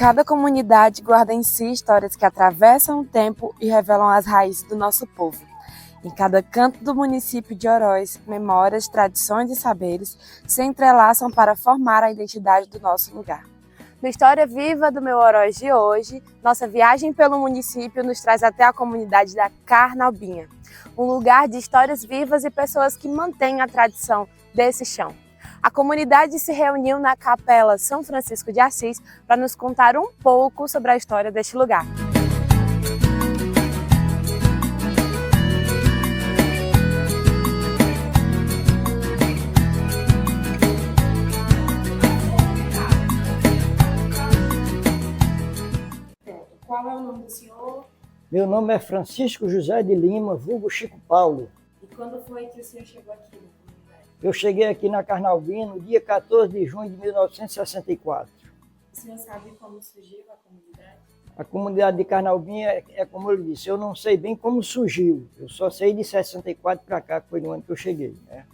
Cada comunidade guarda em si histórias que atravessam o tempo e revelam as raízes do nosso povo. Em cada canto do município de Oroz, memórias, tradições e saberes se entrelaçam para formar a identidade do nosso lugar. Na História Viva do Meu Oroz de hoje, nossa viagem pelo município nos traz até a comunidade da Carnaubinha, um lugar de histórias vivas e pessoas que mantêm a tradição desse chão. A comunidade se reuniu na Capela São Francisco de Assis para nos contar um pouco sobre a história deste lugar. Qual é o nome do senhor? Meu nome é Francisco José de Lima, vulgo Chico Paulo. E quando foi que o senhor chegou aqui na comunidade? Eu cheguei aqui na Carnaubinha no dia 14 de junho de 1964. O senhor sabe como surgiu a comunidade? A comunidade de Carnaubinha é como eu disse, eu não sei bem como surgiu. Eu só sei de 64 para cá, que foi no ano que eu cheguei, né?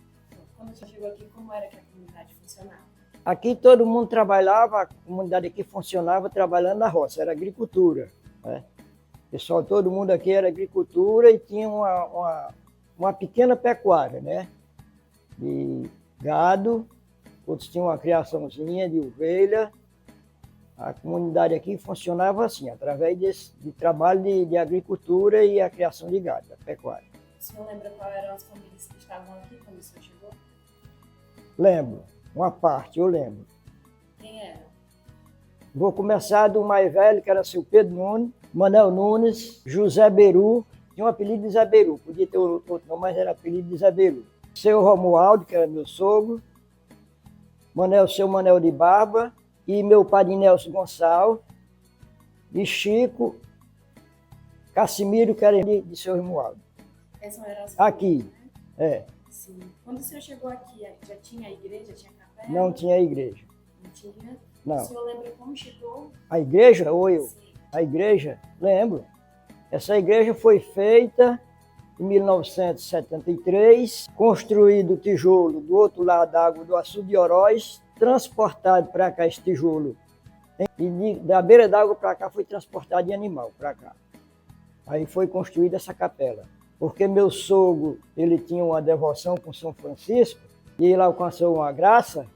Quando o senhor chegou aqui, como era que a comunidade funcionava? Aqui todo mundo trabalhava, a comunidade aqui funcionava trabalhando na roça, era agricultura, né? Pessoal, todo mundo aqui era agricultura e tinha uma pequena pecuária, né? De gado, outros tinham uma criaçãozinha de ovelha. A comunidade aqui funcionava assim, através de trabalho de agricultura e a criação de gado, da pecuária. O senhor lembra quais eram as famílias que estavam aqui quando o senhor chegou? Lembro, uma parte eu lembro. Quem era? Vou começar do mais velho, que era seu Pedro Nunes, Manuel Nunes, José Beru, tinha um apelido de Zé Beru, podia ter outro nome, mas era apelido de Zé Beru. Seu Romualdo, que era meu sogro, seu Manel de Barba, e meu padrinho Nelson Gonçalves, e Chico, Cassimiro, que era de seu Romualdo. Essas eram as famílias, aqui, né? é. Sim. Quando o senhor chegou aqui, já tinha igreja, tinha capela? Não tinha igreja. Não tinha? Não. O senhor lembra como chegou? A igreja ou eu? Sim. A igreja, lembro. Essa igreja foi feita em 1973, construído o tijolo do outro lado da água do Açude de Oroz, transportado para cá esse tijolo. E da beira d'água para cá foi transportado de animal para cá. Aí foi construída essa capela. Porque meu sogro, ele tinha uma devoção com São Francisco, e ele alcançou uma graça,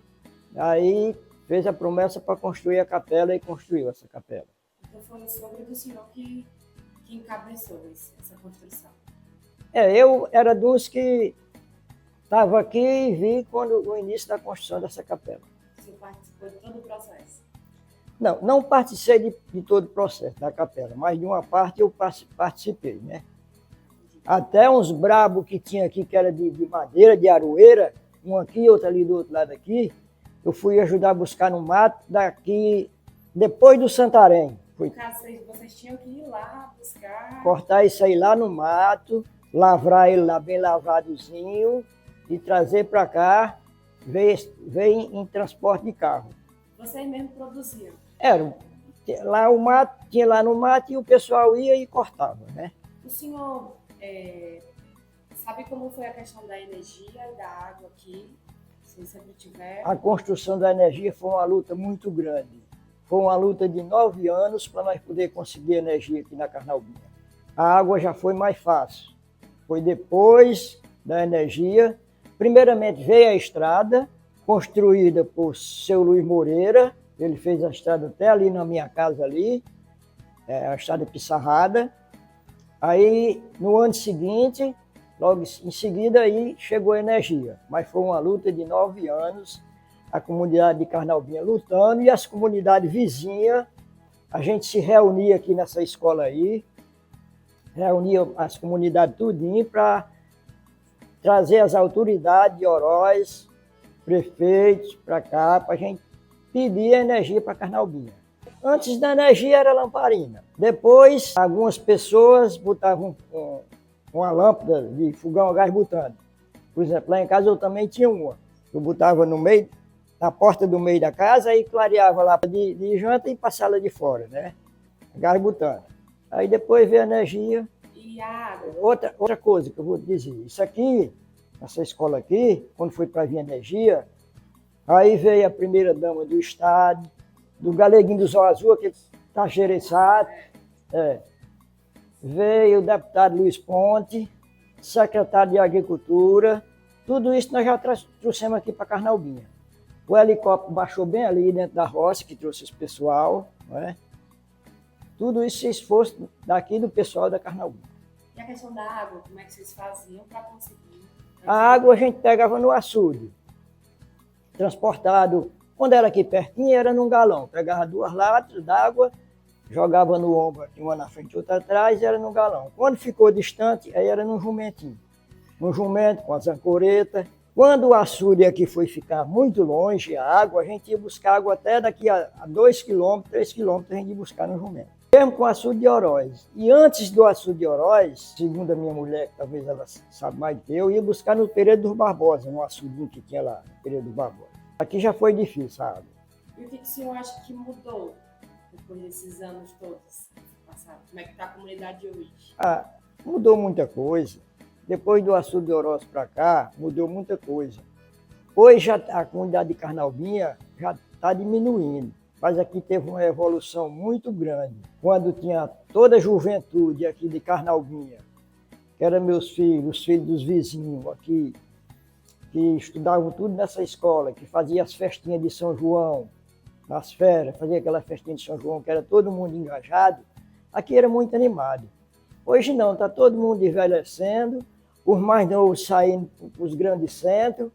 aí fez a promessa para construir a capela e construiu essa capela. Então foi o sogro do senhor que encabeçou essa construção? Eu era dos que estava aqui e vi quando o início da construção dessa capela. O senhor participou de todo o processo? Não participei de todo o processo da capela, mas de uma parte eu participei, né? Até uns brabos que tinha aqui, que era de madeira, de aroeira, um aqui, outro ali do outro lado aqui, eu fui ajudar a buscar no mato daqui, depois do Santarém. No caso, vocês tinham que ir lá buscar... Cortar isso aí lá no mato, lavrar ele lá bem lavadozinho e trazer para cá, veio em transporte de carro. Vocês mesmo produziam? Era, lá o mato, tinha lá no mato e o pessoal ia e cortava, né? O senhor sabe como foi a questão da energia e da água aqui? Se sempre tiver... A construção da energia foi uma luta muito grande. Foi uma luta de 9 anos para nós poder conseguir energia aqui na Carnaubinha. A água já foi mais fácil. Foi depois da energia. Primeiramente veio a estrada, construída por seu Luiz Moreira. Ele fez a estrada até ali na minha casa ali, a estrada Pissarrada. Aí, no ano seguinte, logo em seguida, aí chegou a energia. Mas foi uma luta de 9 anos, a comunidade de Carnaubinha lutando e as comunidades vizinhas. A gente se reunia aqui nessa escola aí, reunia as comunidades tudinho para trazer as autoridades de Oroz, prefeitos para cá, para a gente pedir energia para Carnaubinha. Antes da energia era lamparina. Depois, algumas pessoas botavam uma lâmpada de fogão a gás botando. Por exemplo, lá em casa eu também tinha uma. Eu botava no meio, na porta do meio da casa e clareava lá de janta e para a sala de fora, né? Gás botando. Aí depois veio a energia. E a água? Outra coisa que eu vou dizer. Isso aqui, essa escola aqui, quando foi para vir energia, aí veio a primeira dama do estado, do Galeguinho do Zóio Azul, que está gereçado. Veio o deputado Luiz Ponte, secretário de Agricultura. Tudo isso nós já trouxemos aqui para Carnaubinha. O helicóptero baixou bem ali dentro da roça, que trouxe esse pessoal. Não é? Tudo isso é esforço daqui do pessoal da Carnaubinha. E a questão da água, como é que vocês faziam para conseguir? A água a gente pegava no açude, transportado. Quando era aqui pertinho, era num galão. Pegava 2 latas d'água, jogava no ombro, uma na frente e outra atrás, era no galão. Quando ficou distante, aí era num jumentinho. Num jumento, com as ancoretas. Quando o açude aqui foi ficar muito longe, a água, a gente ia buscar água até daqui a 2 quilômetros, 3 quilômetros, a gente ia buscar no jumento. Mesmo com o açude de Oroz. E antes do açude de Oroz, segundo a minha mulher, que talvez ela saiba mais do que eu ia buscar no Pereira dos Barbosa, no açude que tinha lá, no Pereira dos Barbosa. Aqui já foi difícil a água. E o que o senhor acha que mudou depois desses anos todos passados? Como é que está a comunidade hoje? Mudou muita coisa. Depois do açude de Oroz para cá, mudou muita coisa. Hoje a comunidade de Carnaubinha já está diminuindo. Mas aqui teve uma evolução muito grande. Quando tinha toda a juventude aqui de Carnaubinha, que eram meus filhos, os filhos dos vizinhos aqui, que estudavam tudo nessa escola, que fazia as festinhas de São João, nas férias, fazia aquela festinha de São João, que era todo mundo engajado, aqui era muito animado. Hoje não, está todo mundo envelhecendo, os mais novos saindo para os grandes centros,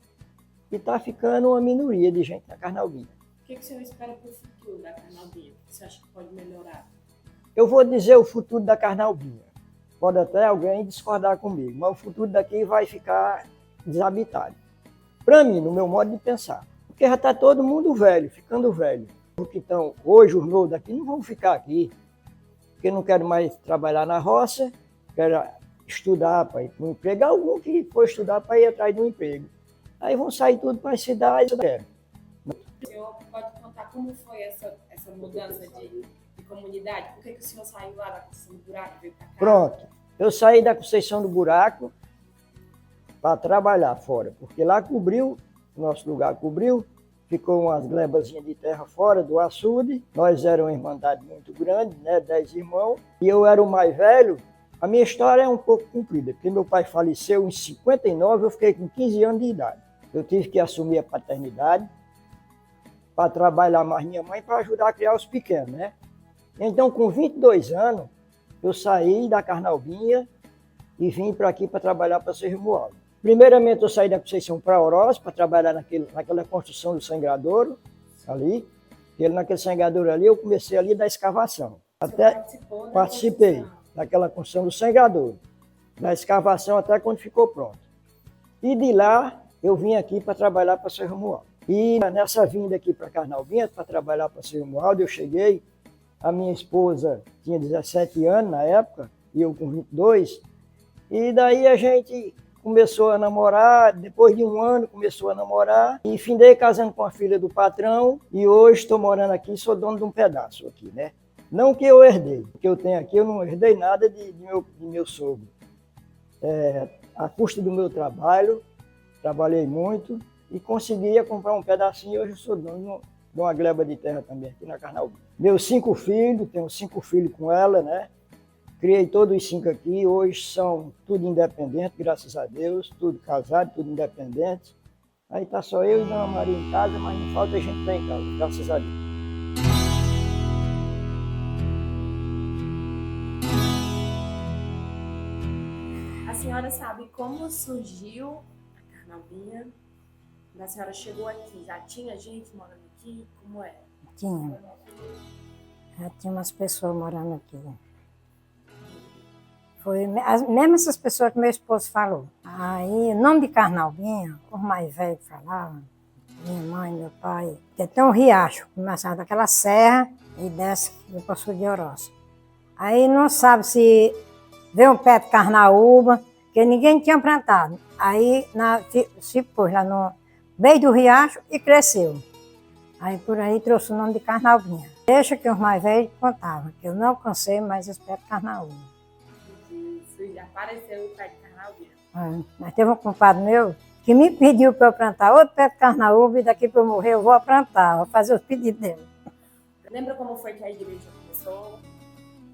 e está ficando uma minoria de gente na Carnaubinha. O que o senhor espera para o futuro da Carnaubinha? O que você acha que pode melhorar? Eu vou dizer o futuro da Carnaubinha. Pode até alguém discordar comigo, mas o futuro daqui vai ficar desabitado. Para mim, no meu modo de pensar. Porque já está todo mundo velho, ficando velho. Porque então, hoje os novos daqui não vão ficar aqui. Porque não querem mais trabalhar na roça, querem estudar para ir para um emprego. Algum que for estudar para ir atrás de um emprego. Aí vão sair tudo para a cidade. O senhor pode contar como foi essa mudança de comunidade? Por que o senhor saiu lá da Conceição do Buraco e veio para cá? Pronto. Eu saí da Conceição do Buraco para trabalhar fora, porque lá cobriu, nosso lugar cobriu, ficou umas glebazinhas de terra fora do açude. Nós éramos uma irmandade muito grande, né, 10 irmãos, e eu era o mais velho. A minha história é um pouco comprida, porque meu pai faleceu em 59, eu fiquei com 15 anos de idade. Eu tive que assumir a paternidade, para trabalhar mais minha mãe, para ajudar a criar os pequenos, né? Então, com 22 anos, eu saí da Carnaubinha e vim para aqui para trabalhar para ser Romualdo. Primeiramente, eu saí da Conceição para Oroz, para trabalhar naquela construção do sangradouro, ali. E naquele sangradouro ali, eu comecei ali da escavação. Até participei daquela construção do sangradouro, da escavação até quando ficou pronto. E de lá, eu vim aqui para trabalhar para ser Romualdo. E nessa vinda aqui para Carnaubinha, para trabalhar para ser Romualdo, eu cheguei, a minha esposa tinha 17 anos na época, e eu com 22, e daí a gente começou a namorar, depois de um ano começou a namorar, e findei casando com a filha do patrão, e hoje estou morando aqui, sou dono de um pedaço aqui, né? Não que eu herdei, o que eu tenho aqui, eu não herdei nada de meu sogro. A custa do meu trabalho, trabalhei muito, e conseguia comprar um pedacinho, e hoje eu sou dono de uma gleba de terra também, aqui na Carnaubinha. Meus 5 filhos, tenho 5 filhos com ela, né? Criei todos os 5 aqui, hoje são tudo independentes, graças a Deus, tudo casado, tudo independente. Aí tá só eu e Dona Maria em casa, mas não falta gente lá em casa, graças a Deus. A senhora sabe como surgiu a Carnaubinha? Quando a senhora chegou aqui, já tinha gente morando aqui? Como é? Tinha. Já tinha umas pessoas morando aqui. Foi mesmo essas pessoas que meu esposo falou. Aí, o nome de Carnaubinha, os mais velhos falavam, minha mãe, meu pai, que tem um riacho, começava daquela serra e desce do Poço de Oroz. Aí não sabe se veio um pé de carnaúba, que ninguém tinha plantado. Aí se pôs lá no meio do riacho e cresceu. Aí por aí trouxe o nome de Carnaubinha. Deixa que os mais velhos contavam, que eu não alcancei mais esse pé de carnaúba. Isso, já apareceu o pé de Carnaubinha. Mas teve um compadre meu que me pediu para eu plantar outro pé de carnaúba e daqui para eu morrer eu vou plantar, vou fazer os pedidos dele. Lembra como foi que a igreja começou?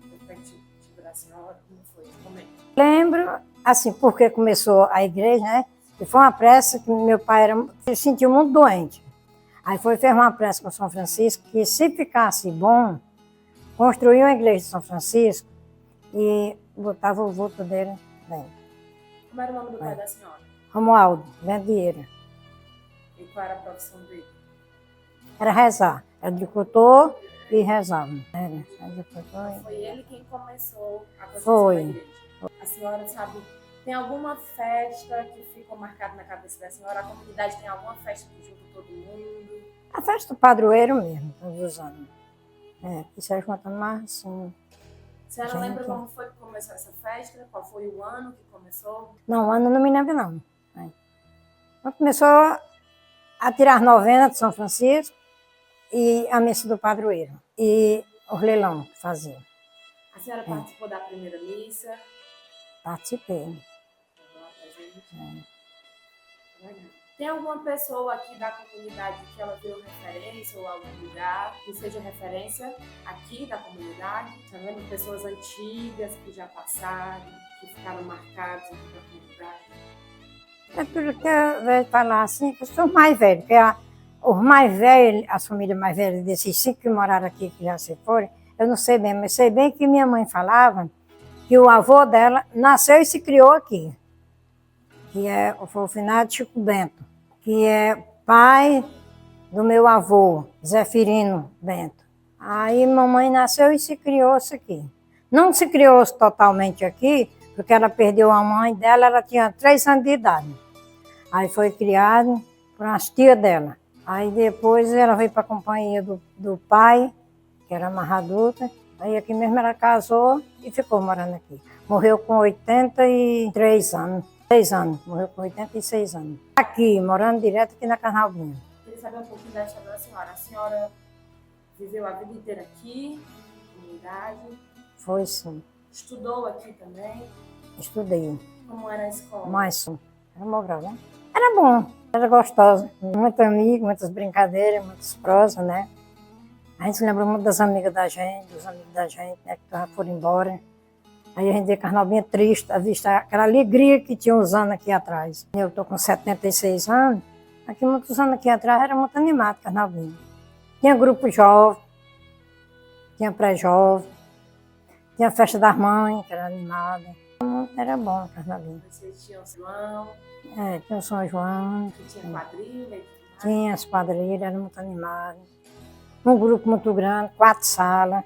A perspectiva da senhora, como foi? Lembro, assim, porque começou a igreja, né? E foi uma prece que meu pai se sentiu muito doente. Aí fez uma prece com São Francisco que, se ficasse bom, construía uma igreja de São Francisco e botava o vulto dele dentro. Como era o nome do pai da senhora? Romualdo Vendieira. E qual era a profissão dele? Era rezar. Era agricultor e rezava. Foi ele quem começou a construção Foi. da igreja. A senhora sabe, tem alguma festa que ficou marcada na cabeça da senhora? A comunidade tem alguma festa que junta todo mundo? A festa do padroeiro mesmo, todos os anos. Que se juntando mais assim. A senhora lembra como foi que começou essa festa? Qual foi o ano que começou? Não, o ano não me lembro, não. Quando começou a tirar as novenas de São Francisco e a missa do padroeiro. E o leilão que fazia. A senhora participou da primeira missa? Participei. Tem alguma pessoa aqui da comunidade que ela virou referência ou algum lugar que seja referência aqui da comunidade? Você lembra de pessoas antigas que já passaram, que ficaram marcadas aqui da comunidade? É tudo que eu vejo falar assim, que eu sou mais velho, que os mais velhos, as famílias mais velhas desses 5 que moraram aqui, que já se foram, eu não sei bem, mas sei bem que minha mãe falava que o avô dela nasceu e se criou aqui, que foi o finado Chico Bento, que é pai do meu avô, Zefirino Bento. Aí mamãe nasceu e se criou aqui. Não se criou totalmente aqui, porque ela perdeu a mãe dela, ela tinha 3 anos de idade. Aí foi criada por umas tias dela. Aí depois ela veio para a companhia do pai, que era amarraduta. Aí aqui mesmo ela casou e ficou morando aqui. Morreu com 83 anos. 6 anos, morreu com 86 anos. Aqui, morando direto aqui na Carnalbinha. Queria saber um pouquinho da história da senhora. A senhora viveu a vida inteira aqui, na comunidade? Foi sim. Estudou aqui também? Estudei. Como era a escola? Mais era Mobral, né? Era bom, era gostosa. Muito amigo, muitas brincadeiras, muitas prosas, né? A gente se lembra muito das amigas da gente, dos amigos da gente, né? Que já foram embora. Aí a gente vê Carnalbinha triste, a vista aquela alegria que tinha uns anos aqui atrás. Eu estou com 76 anos, aqui muitos anos aqui atrás era muito animado Carnalbinha. Tinha grupo jovem, tinha pré-jovem, tinha a festa das mães, que era animada. Era bom Carnalbinha. Vocês tinham São João? Tinha o São João. Tinha quadrilha? Tinha as quadrilhas, era muito animado. Um grupo muito grande, 4 salas.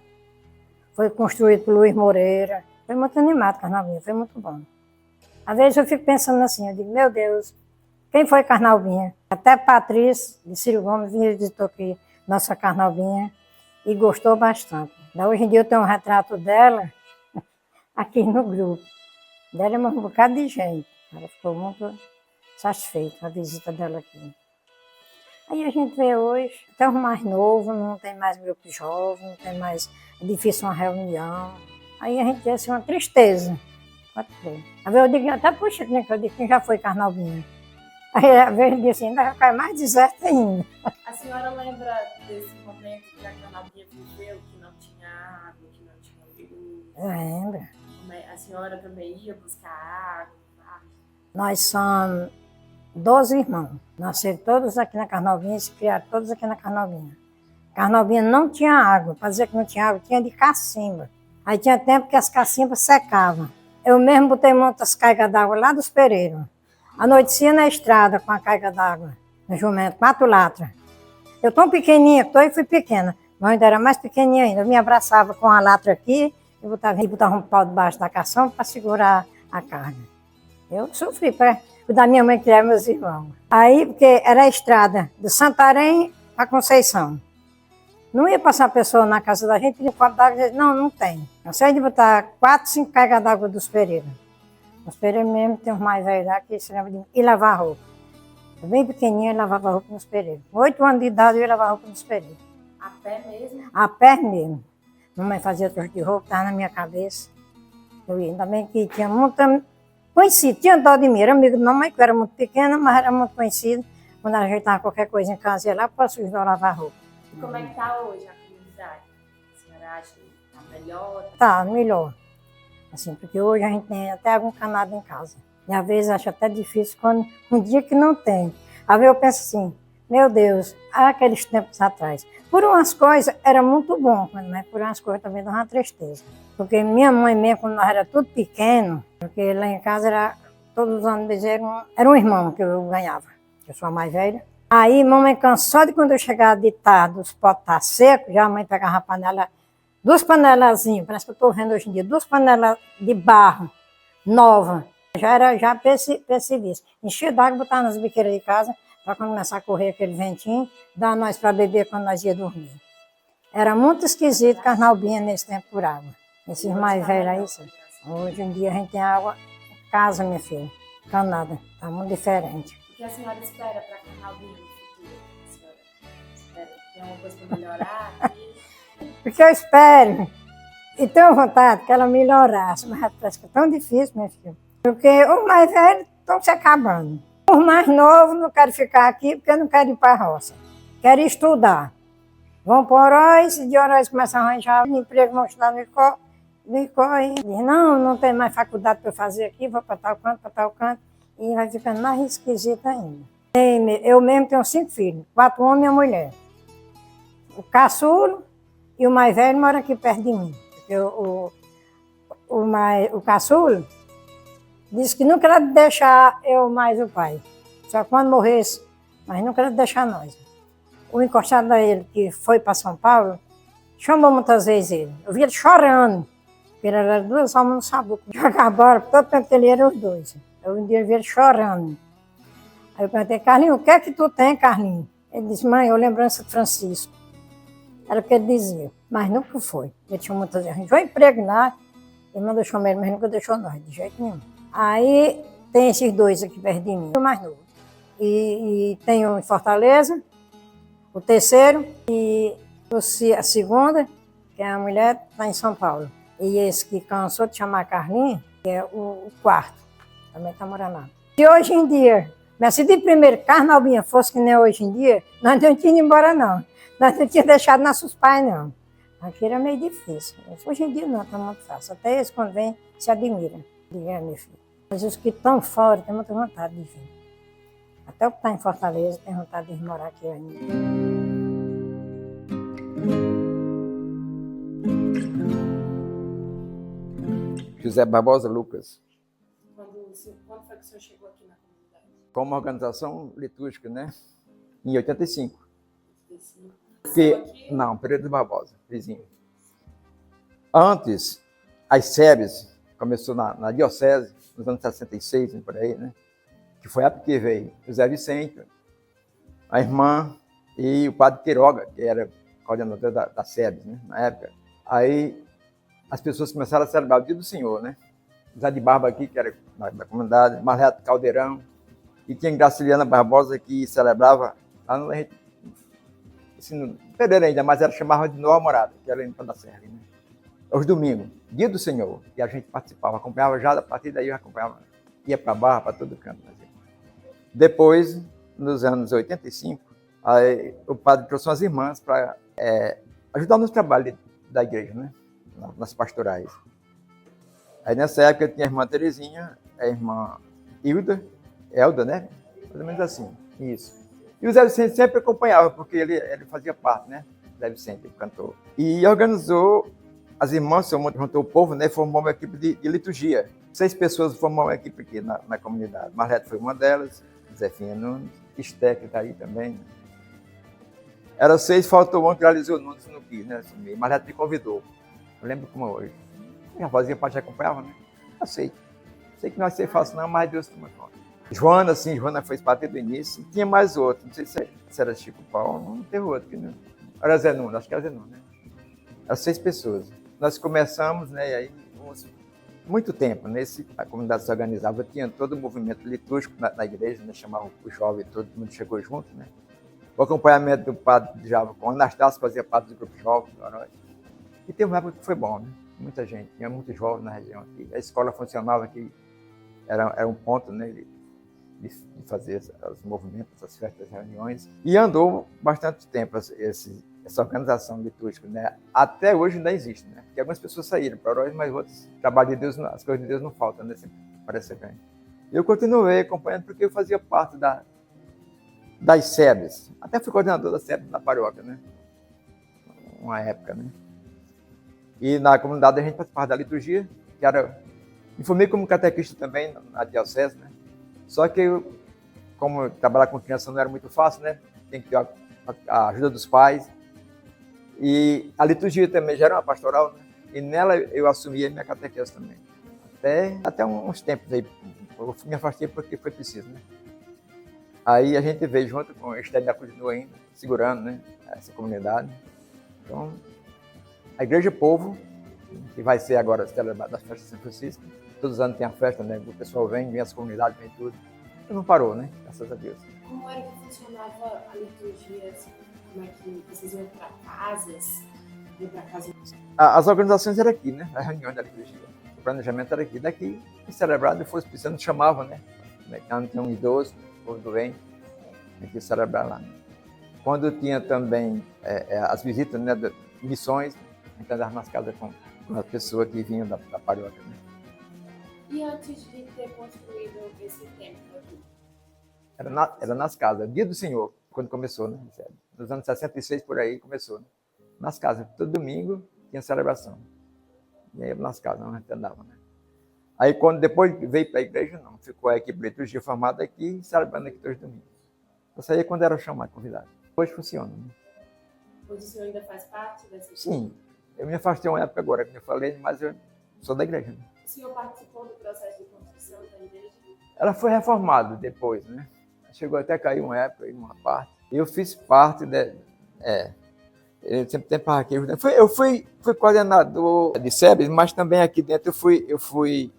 Foi construído por Luiz Moreira. Foi muito animado Carnalbinha, foi muito bom. Às vezes eu fico pensando assim, eu digo, meu Deus, quem foi Carnalbinha? Até Patrícia de Ciro Gomes visitou aqui nossa Carnalbinha e gostou bastante. Hoje em dia eu tenho um retrato dela aqui no grupo. Dela um bocado de gente. Ela ficou muito satisfeita com a visita dela aqui. Aí a gente vê hoje, até os mais novos, não tem mais grupo jovem, não tem mais, é difícil uma reunião. Aí a gente tem assim, uma tristeza. Pode ver. Às vezes eu digo, até puxa, eu digo, quem já foi Carnalbinha? Aí às vezes eu digo assim, ainda vai ficar mais deserto ainda. A senhora lembra desse momento que a Carnalbinha viveu, que não tinha água, que não tinha luz? Lembra. A senhora também ia buscar água? Nós somos 12 irmãos. Nasceram todos aqui na Carnalbinha e se criaram todos aqui na Carnalbinha. Carnalbinha não tinha água. Para dizer que não tinha água, tinha de cacimba. Aí tinha tempo que as cacimbas secavam. Eu mesmo botei muitas cargas d'água lá dos Pereiros. Anoitecia na estrada com a carga d'água, no jumento, 4 latras. Eu tão pequenininha que e fui pequena, mas ainda era mais pequenininha ainda. Eu me abraçava com a latra aqui e botava um pau debaixo da caçamba para segurar a carga. Eu sofri para cuidar da minha mãe, que era meus irmãos. Aí, porque era a estrada de Santarém a Conceição. Não ia passar pessoa na casa da gente e copo d'água, não tem. Eu sei de botar 4, 5 cargas d'água dos Pereiros. Os Pereiros mesmo tem uns mais velhos lá que se lembram de mim. E lavar roupa. Eu bem pequenininha, eu lavava roupa nos Pereiros. Com 8 anos de idade, eu ia lavar roupa nos Pereiros. A pé mesmo? A pé mesmo. Mamãe fazia troço de roupa, estava na minha cabeça. Eu ia, ainda bem que tinha muita... Conhecido, tinha dó de mim, era amigo de mamãe, que eu era muito pequena, mas era muito conhecido. Quando ajeitava qualquer coisa em casa, ia lá, posso ajudar a lavar roupa. E como é que está hoje a comunidade? cidade? A senhora acha que está melhor? Tá, melhor. Assim, porque hoje a gente tem até algum canado em casa. E às vezes acho até difícil quando um dia que não tem. Às vezes eu penso assim, meu Deus, aqueles tempos atrás. Por umas coisas era muito bom, mas por umas coisas também dava uma tristeza. Porque minha mãe mesmo, quando nós era tudo pequeno, porque lá em casa era, todos os anos era um irmão que eu ganhava. Eu sou a mais velha. Aí mamãe cansou de quando eu chegava de tarde, os potes estavam secos, já a mãe pegava a panela, duas panelazinhas, parece que eu estou vendo hoje em dia, duas panelas de barro, nova. Já era já serviço. Enchia d'água, botava nas biqueiras de casa, para quando começar a correr aquele ventinho, dar nós para beber quando nós ia dormir. Era muito esquisito Carnaubinha nesse tempo por água. Esses mais velhos aí, sabe? Hoje em dia a gente tem água em casa, minha filha, canada, está muito diferente. O que a senhora espera para Carnaubinha no futuro? A senhora espera que tenha alguma coisa para melhorar aqui? O que eu espero, e tenho vontade que ela melhorasse, mas parece que é tão difícil, minha filha. Porque os mais velhos estão se acabando. Os mais novos não querem ficar aqui porque não querem ir para a roça. Querem estudar. Vão para Oroz, e de Oroz começam a arranjar emprego, vão estudar no ICO. E diz, não tem mais faculdade para eu fazer aqui, vou para tal canto. E vai ficando mais esquisito ainda. Eu mesmo tenho 5 filhos, 4 homens e uma mulher. O caçulo e o mais velho moram aqui perto de mim. Porque o caçulo disse que não queria deixar eu mais o pai. Só quando morresse, mas não queria deixar nós. O encostado dele, que foi para São Paulo, chamou muitas vezes ele. Eu vi ele chorando, porque ele era 2 almas no sabuco. Jogar bola, todo tempo que ele era os 2. Eu um dia vi ele chorando. Aí eu perguntei, Carlinhos, o que é que tu tem, Carlinhos? Ele disse, mãe, eu lembrança de Francisco. Era o que ele dizia, mas nunca foi. Ele tinha muitas vezes, arranjou emprego lá, ele mandou chamar ele, mas nunca deixou nós, de jeito nenhum. Aí tem esses 2 aqui perto de mim, o mais novo. E tem um em Fortaleza, o terceiro, e a segunda, que é a mulher, está em São Paulo. E esse que cansou de chamar Carlinhos, que é o quarto, também está morando lá. E hoje em dia, mas se de primeiro Carnaubinha fosse que nem hoje em dia, nós não tínhamos ido embora não. Nós não tínhamos deixado nossos pais não. Aqui era meio difícil. Hoje em dia não, está muito fácil. Até eles quando vêm se admiram. Diga, meu filho. Mas os que estão fora têm muita vontade de vir. Até o que está em Fortaleza tem vontade de morar aqui ainda. José Barbosa Lucas. Quando foi que o senhor chegou aqui na comunidade? Como organização litúrgica, né? Em 85. 85. Não, Pereira de Barbosa, vizinho. Antes, as SEBs começou na diocese, nos anos 66, por aí, né? Que foi a época que veio José Vicente, a irmã e o padre Queiroga, que era coordenador da SEBs, né? Na época. Aí as pessoas começaram a celebrar o Dia do Senhor, né? José de Barba aqui, que era da comunidade, Marleto Caldeirão, e tinha Graciliana Barbosa, que celebrava lá no assim, no Pereira ainda, mas ela chamava de Nova Morada, que era em da Serra, né? Aos domingos, Dia do Senhor, e a gente participava, acompanhava já, a partir daí eu acompanhava, ia para a Barra, para todo canto. Depois, nos anos 85, aí, o padre trouxe umas irmãs para ajudar no trabalho da igreja, né? Nas pastorais. Aí nessa época tinha a irmã Terezinha, a irmã Elda, né? Mais ou menos assim, isso. E o Zé Vicente sempre acompanhava, porque ele fazia parte, né? Zé Vicente, ele cantou. E organizou, as irmãs juntou o povo, né? Formou uma equipe de liturgia. 6 pessoas formaram uma equipe aqui na comunidade. Marleto foi uma delas, Zefinha Nunes, Esté, que está aí também. Era 6, faltou um que realizou o Nunes no quis, né? Assim, Marleto me convidou. Eu lembro como hoje. Eu já fazia parte, já acompanhava, né? Eu sei que não vai ser fácil não, mas Deus toma conta. Joana fez parte do início. E tinha mais outro, não sei se era Chico Paulo, não teve outro. Que não. Era Zé Nunes, acho que era Zé Nunes, né? Eram 6 pessoas. Nós começamos, né? E aí, muito tempo, a comunidade se organizava, tinha todo o movimento litúrgico na igreja, né? Chamava o jovem, todo mundo chegou junto, né? O acompanhamento do padre Java com Anastácio fazia parte do grupo jovem. E teve uma época que foi bom, né? Muita gente, tinha muitos jovens na região aqui. A escola funcionava aqui, era um ponto, né, de fazer os movimentos, as festas, as reuniões. E andou bastante tempo essa organização litúrgica, né? Até hoje ainda existe, né? Porque algumas pessoas saíram para Oroz, mas outros, o trabalho de Deus, as coisas de Deus não faltam, né? Sempre parece bem. Eu continuei acompanhando porque eu fazia parte das SEBs. Até fui coordenador da SEB na paróquia, né? Uma época, né? E na comunidade a gente participava da liturgia, que era... Me formei como catequista também na diocese, né? Só que eu, como trabalhar com criança não era muito fácil, né? Tem que ter a ajuda dos pais. E a liturgia também já era uma pastoral, né? E nela eu assumi a minha catequese também. Até uns tempos aí. Eu me afastei porque foi preciso, né? Aí a gente veio junto com o Estélio continua ainda, segurando, né? Essa comunidade. Então, a Igreja Povo, que vai ser agora celebrada das festas de São Francisco, todos os anos tem a festa, né? O pessoal vem as comunidades, vem tudo. E não parou, né? Graças a Deus. Como era que funcionava a liturgia? Como é que vocês iam para casas? Iam para casa? As organizações eram aqui, né? As reuniões da liturgia. O planejamento era aqui. Daqui, celebrado, depois os precisando chamavam, né? Quando tinha um idoso, um povo doente, tinha que celebrar lá. Quando tinha também as visitas, né? De missões, a gente andava nas casas com as pessoas que vinham da paróquia, né? E antes de ter construído esse templo aqui? Era nas casas, dia do Senhor, quando começou, né? Nos anos 66, por aí, começou. Né? Nas casas, todo domingo tinha celebração. E aí nas casas, a gente andava, né? Aí quando depois veio para a igreja, não. Ficou a equipe de liturgia formada aqui, celebrando aqui todos os domingos. Eu saía quando era chamado, convidado. Hoje funciona, né? Hoje o senhor ainda faz parte dessa igreja? Sim. Eu me afastei uma época agora, como eu falei, mas eu sou da igreja. Né? O senhor participou do processo de construção da igreja? Ela foi reformada depois, né? Chegou até a cair uma época, uma parte. Eu fiz parte eu sempre tempo aqui. Eu fui coordenador de SEBs, mas também aqui dentro eu fui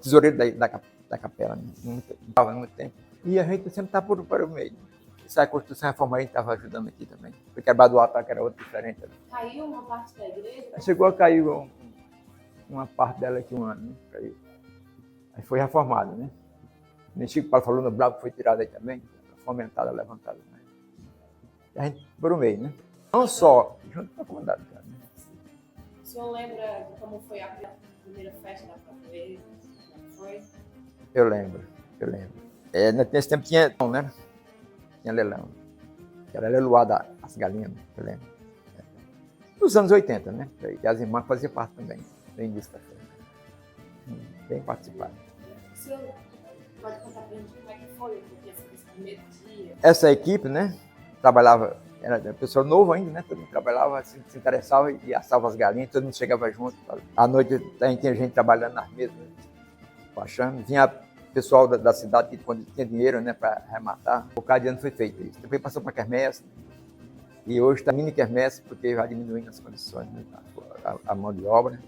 tesoureiro da capela, né? Muito tempo. E a gente sempre está para o meio. Essa construção reforma a gente estava ajudando aqui também. Foi quebrado o altar, que era outro diferente. Né? Caiu uma parte da igreja? Chegou a cair uma parte dela aqui um ano, né? Caiu. Aí foi reformada, né? O Chico Paulo falou no Bravo, foi tirado aí também, fomentada, levantada. Né? E a gente por o meio, né? Não só, junto com a comunidade. Cara, né? O senhor lembra de como foi a primeira festa da padroeira? Como foi? Eu lembro. Nesse tempo tinha, né? Tinha leilão. Que era leiloada as galinhas, eu lembro. Nos anos 80, né? Que as irmãs faziam parte também, no início da festa. Bem participado. O senhor pode contar pra gente como é que foi esse primeiro dia? Essa equipe, né? Trabalhava, era pessoa novo ainda, né? Todo mundo trabalhava, se interessava e assava as galinhas, todo mundo chegava junto. À noite tinha gente trabalhando nas mesas, baixando. Vinha pessoal da cidade que quando tinha dinheiro, né, para arrematar. O cada ano foi feito isso. Depois passou para a quermesse. E hoje está mini quermesse, porque vai diminuindo as condições, né, a mão de obra.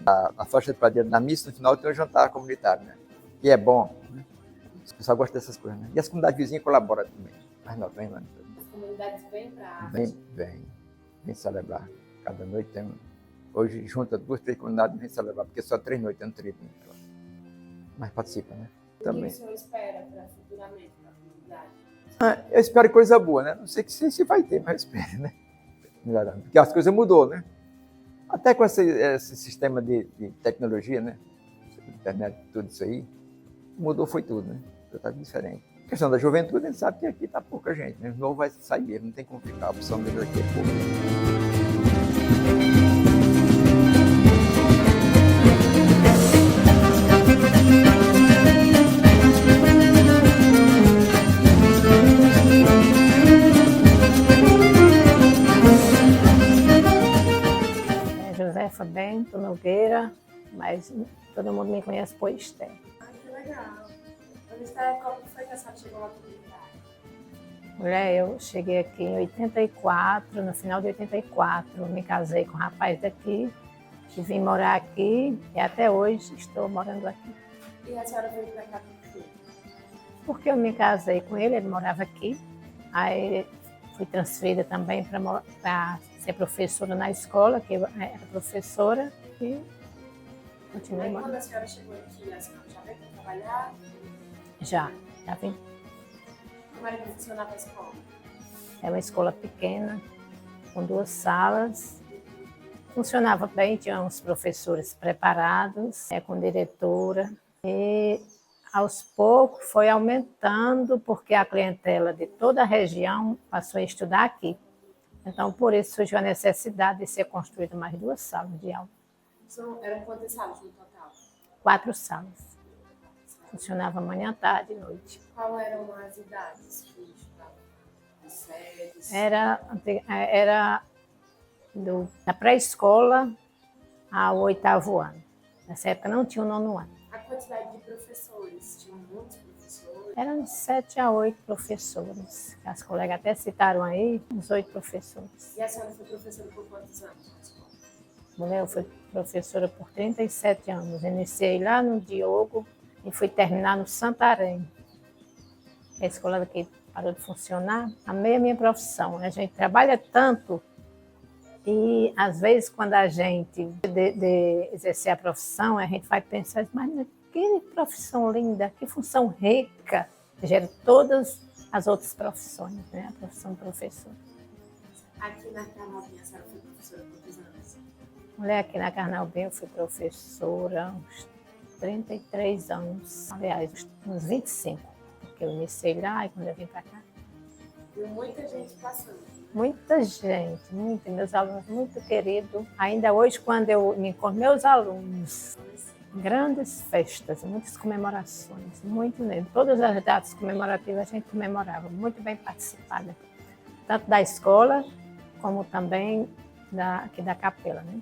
A festa de padeiro na missa, no final, tem um jantar comunitário, né? E é bom. Né? Os pessoal gostam dessas coisas, né? E as comunidades vizinhas colaboram também. Mas não, vem lá. As comunidades vêm para... Vem celebrar. Cada noite tem... Hoje junta 2, 3 comunidades e vem celebrar, porque só 3 noites, ano triplo. Né? Mas participa, né? Também. O que o senhor espera para futuramente para a comunidade? Eu espero coisa boa, né? Não sei se vai ter, mas eu espero, né? Melhorando. Porque as coisas mudou, né? Até com esse sistema de tecnologia, né? Internet, tudo isso aí, mudou, foi tudo, né? Está diferente. A questão da juventude, a gente sabe que aqui está pouca gente, né? O novo vai sair mesmo, não tem como ficar. A opção dele aqui é pouca. Josefa Bento Nogueira, mas todo mundo me conhece por Esther. Que legal. Esther, como foi que a senhora chegou na comunidade? Mulher, eu cheguei aqui em 84, no final de 84, me casei com um rapaz daqui, e vim morar aqui e até hoje estou morando aqui. E a senhora veio para cá por quê? Porque eu me casei com ele, ele morava aqui, aí fui transferida também para ser professora na escola, que eu era professora, e continuei morando. Quando a senhora chegou aqui, a senhora já veio para trabalhar? Já vim. Como era que funcionava a escola? É uma escola pequena, com 2 salas. Funcionava bem, tinha uns professores preparados, com diretora. E aos poucos foi aumentando, porque a clientela de toda a região passou a estudar aqui. Então, por isso surgiu a necessidade de ser construída mais 2 salas de aula. Eram quantas salas no total? 4 salas. Funcionava manhã, tarde e noite. Qual eram as idades que estudavam? As séries? Era da pré-escola ao 8º ano. Nessa época não tinha o 9º ano. A quantidade de professores? Tinham muitos professores? Eram 7 a 8 professores. As colegas até citaram aí, uns 8 professores. E a senhora foi professora por quantos anos na escola? Mulher, eu fui professora por 37 anos. Iniciei lá no Diogo e fui terminar no Santarém. A escola daqui parou de funcionar. Amei a minha profissão. A gente trabalha tanto e, às vezes, quando a gente de exercer a profissão, a gente vai pensar, mas que profissão linda, que função rica, gera todas as outras profissões, né? A profissão de professor. Aqui na Carnal Binha, a senhora foi professora por quantos anos? Mulher, aqui na Carnal Binha eu fui professora uns 33 anos, aliás, uns 25, porque eu iniciei lá e quando eu vim para cá. Viu muita gente passando. Muita gente, meus alunos muito queridos. Ainda hoje, quando eu me encontro meus alunos, grandes festas, muitas comemorações, muito mesmo. Todas as datas comemorativas a gente comemorava, muito bem participada, tanto da escola como também aqui da capela, né?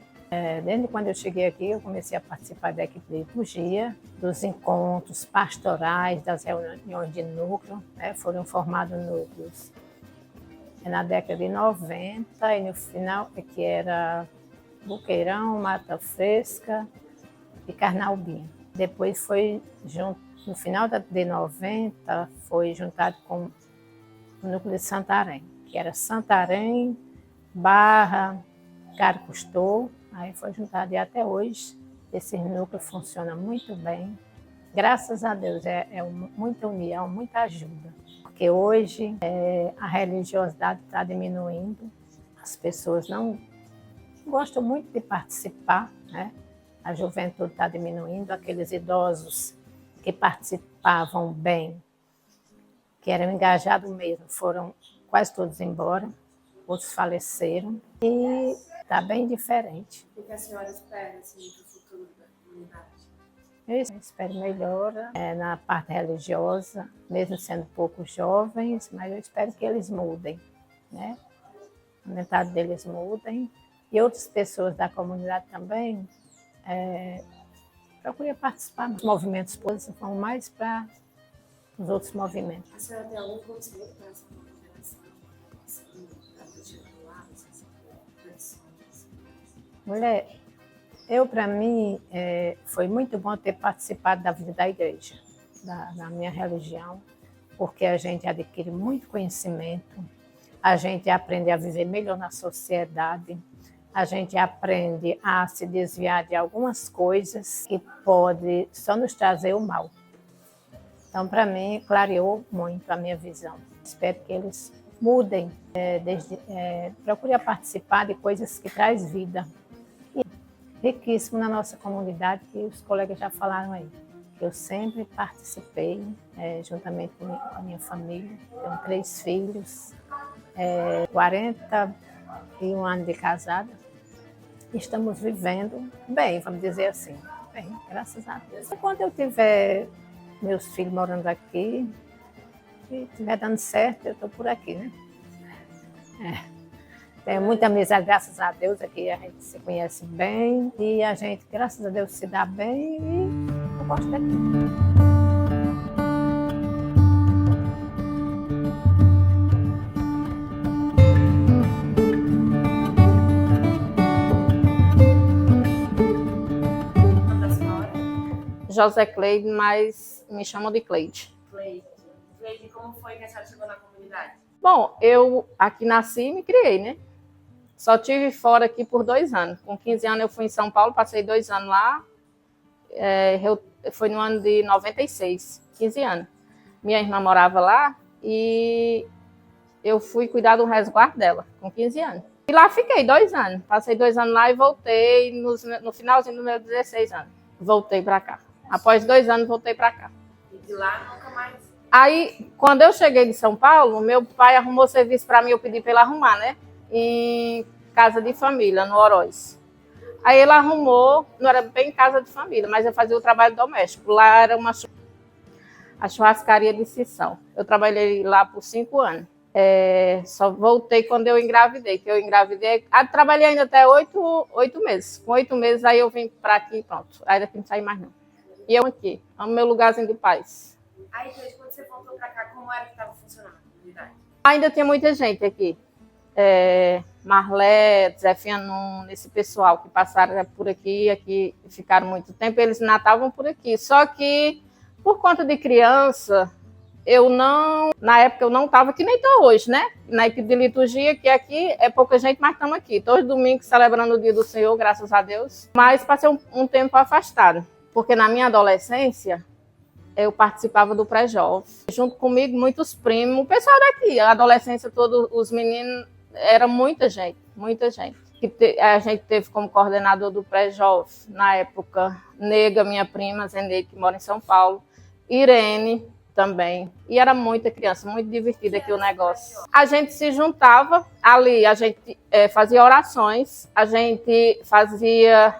Desde quando eu cheguei aqui, eu comecei a participar da equipe de liturgia, dos encontros pastorais, das reuniões de núcleo, né? Foram formados núcleos na década de 90 e no final que era Boqueirão, Mata Fresca e Carnal Binha. Depois foi no final de 90 foi juntado com o núcleo de Santarém, que era Santarém, Barra, Caro Custou. Aí foi juntado e até hoje esse núcleo funciona muito bem. Graças a Deus, muita união, muita ajuda. Porque hoje a religiosidade está diminuindo, as pessoas não gostam muito de participar, né? A juventude está diminuindo, aqueles idosos que participavam bem, que eram engajados mesmo, foram quase todos embora, outros faleceram. E está bem diferente. O que a senhora espera assim, para o futuro da comunidade? Eu espero melhora na parte religiosa, mesmo sendo poucos jovens, mas eu espero que eles mudem, né? A mentalidade deles mudem. E outras pessoas da comunidade também procurem participar dos movimentos políticos, vão mais para os outros movimentos. A senhora tem algum conselho para essa nova geração? Mulher, para mim, foi muito bom ter participado da vida da igreja, da minha religião, porque a gente adquire muito conhecimento, a gente aprende a viver melhor na sociedade, a gente aprende a se desviar de algumas coisas que podem só nos trazer o mal. Então, para mim, clareou muito a minha visão. Espero que eles mudem, procurem participar de coisas que trazem vida. Riquíssimo na nossa comunidade, que os colegas já falaram aí. Eu sempre participei, juntamente com a minha família. Tenho 3 filhos, 41 anos de casada. Estamos vivendo bem, vamos dizer assim. Bem, graças a Deus. Enquanto eu tiver meus filhos morando aqui, e estiver dando certo, eu estou por aqui, né? Tenho muita amizade, graças a Deus, aqui a gente se conhece bem e a gente, graças a Deus, se dá bem e eu gosto daqui. José Cleide, mas me chamam de Cleide. Cleide, como foi que a senhora chegou na comunidade? Bom, eu aqui nasci e me criei, né? Só tive fora aqui por 2 anos. Com 15 anos eu fui em São Paulo, passei 2 anos lá. Foi no ano de 96, 15 anos. Minha irmã morava lá e eu fui cuidar do resguardo dela, com 15 anos. E lá fiquei 2 anos. Passei 2 anos lá e voltei no finalzinho dos meus 16 anos. Voltei para cá. Após 2 anos, voltei para cá. E de lá nunca mais? Aí, quando eu cheguei de São Paulo, meu pai arrumou serviço para mim, eu pedi para ele arrumar, né? Em casa de família, no Oroz. Aí ele arrumou, não era bem casa de família, mas eu fazia o trabalho doméstico. Lá era a churrascaria de Sissão. Eu trabalhei lá por 5 anos. Só voltei quando eu engravidei, trabalhei ainda até 8 meses. Com 8 meses, aí eu vim para aqui e pronto. Aí daqui não saí mais não. E eu aqui, amo meu lugarzinho de paz. Aí, desde quando você voltou para cá, como era que estava funcionando a comunidade? Ainda tinha muita gente aqui. Marlete, Zé Fianum, esse pessoal que passaram por aqui ficaram muito tempo, eles ainda estavam por aqui. Só que, por conta de criança, na época eu não estava, que nem estou hoje, né? Na equipe de liturgia, que aqui é pouca gente, mas estamos aqui. Todos os domingos celebrando o dia do Senhor, graças a Deus. Mas passei um tempo afastado, porque na minha adolescência, eu participava do pré-jovem. Junto comigo, muitos primos, o pessoal daqui, a adolescência, todos os meninos, era muita gente. A gente teve como coordenador do pré-jovem, na época, Nega, minha prima, Zenei, que mora em São Paulo, Irene também. E era muita criança, muito divertido aqui o negócio. A gente se juntava ali, a gente fazia orações, a gente fazia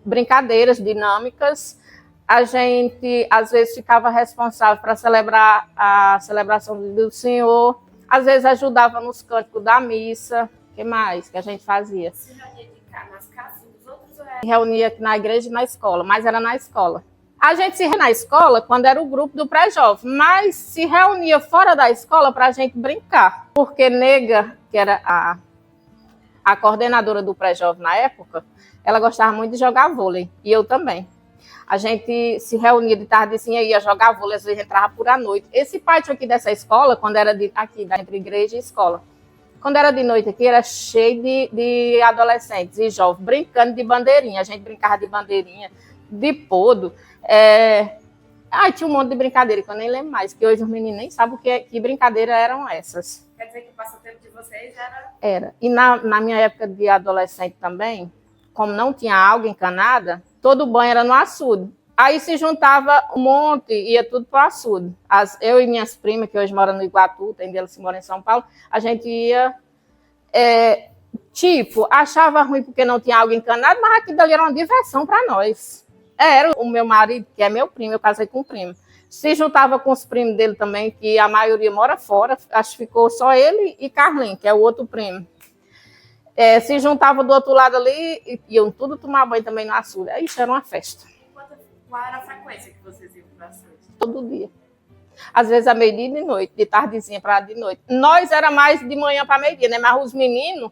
brincadeiras dinâmicas, a gente, às vezes, ficava responsável para celebrar a celebração do Senhor, às vezes ajudava nos cânticos da missa. O que mais que a gente fazia? Se reunia nas casas dos outros ou reunia aqui na igreja e na escola, mas era na escola. A gente se reunia na escola quando era o grupo do pré-jovem, mas se reunia fora da escola para a gente brincar. Porque Nega, que era a coordenadora do pré-jovem na época, ela gostava muito de jogar vôlei, e eu também. A gente se reunia de tardezinha, ia jogar vôlei, às vezes entrava por à noite. Esse pátio aqui dessa escola, quando era aqui, entre igreja e escola, quando era de noite aqui, era cheio de adolescentes e jovens, brincando de bandeirinha. A gente brincava de bandeirinha, de podo. Tinha um monte de brincadeira, que eu nem lembro mais, que hoje os meninos nem sabem que brincadeira eram essas. Quer dizer que o passatempo de vocês era... Era. E na minha época de adolescente também, como não tinha água encanada, todo banho era no açude. Aí se juntava um monte, ia tudo para o açude. Eu e minhas primas, que hoje moram no Iguatu, tem delas que moram em São Paulo, a gente ia, achava ruim porque não tinha água encanada, mas aquilo ali era uma diversão para nós. Era o meu marido, que é meu primo, eu casei com um primo. Se juntava com os primos dele também, que a maioria mora fora, acho que ficou só ele e Carlinhos, que é o outro primo. Se juntava do outro lado ali e iam tudo tomar banho também no açude. Isso era uma festa. Qual era a frequência que vocês iam para o açude? Todo dia. Às vezes a meio-dia e de noite, de tardezinha para de noite. Nós era mais de manhã para meio-dia, né? Mas os meninos,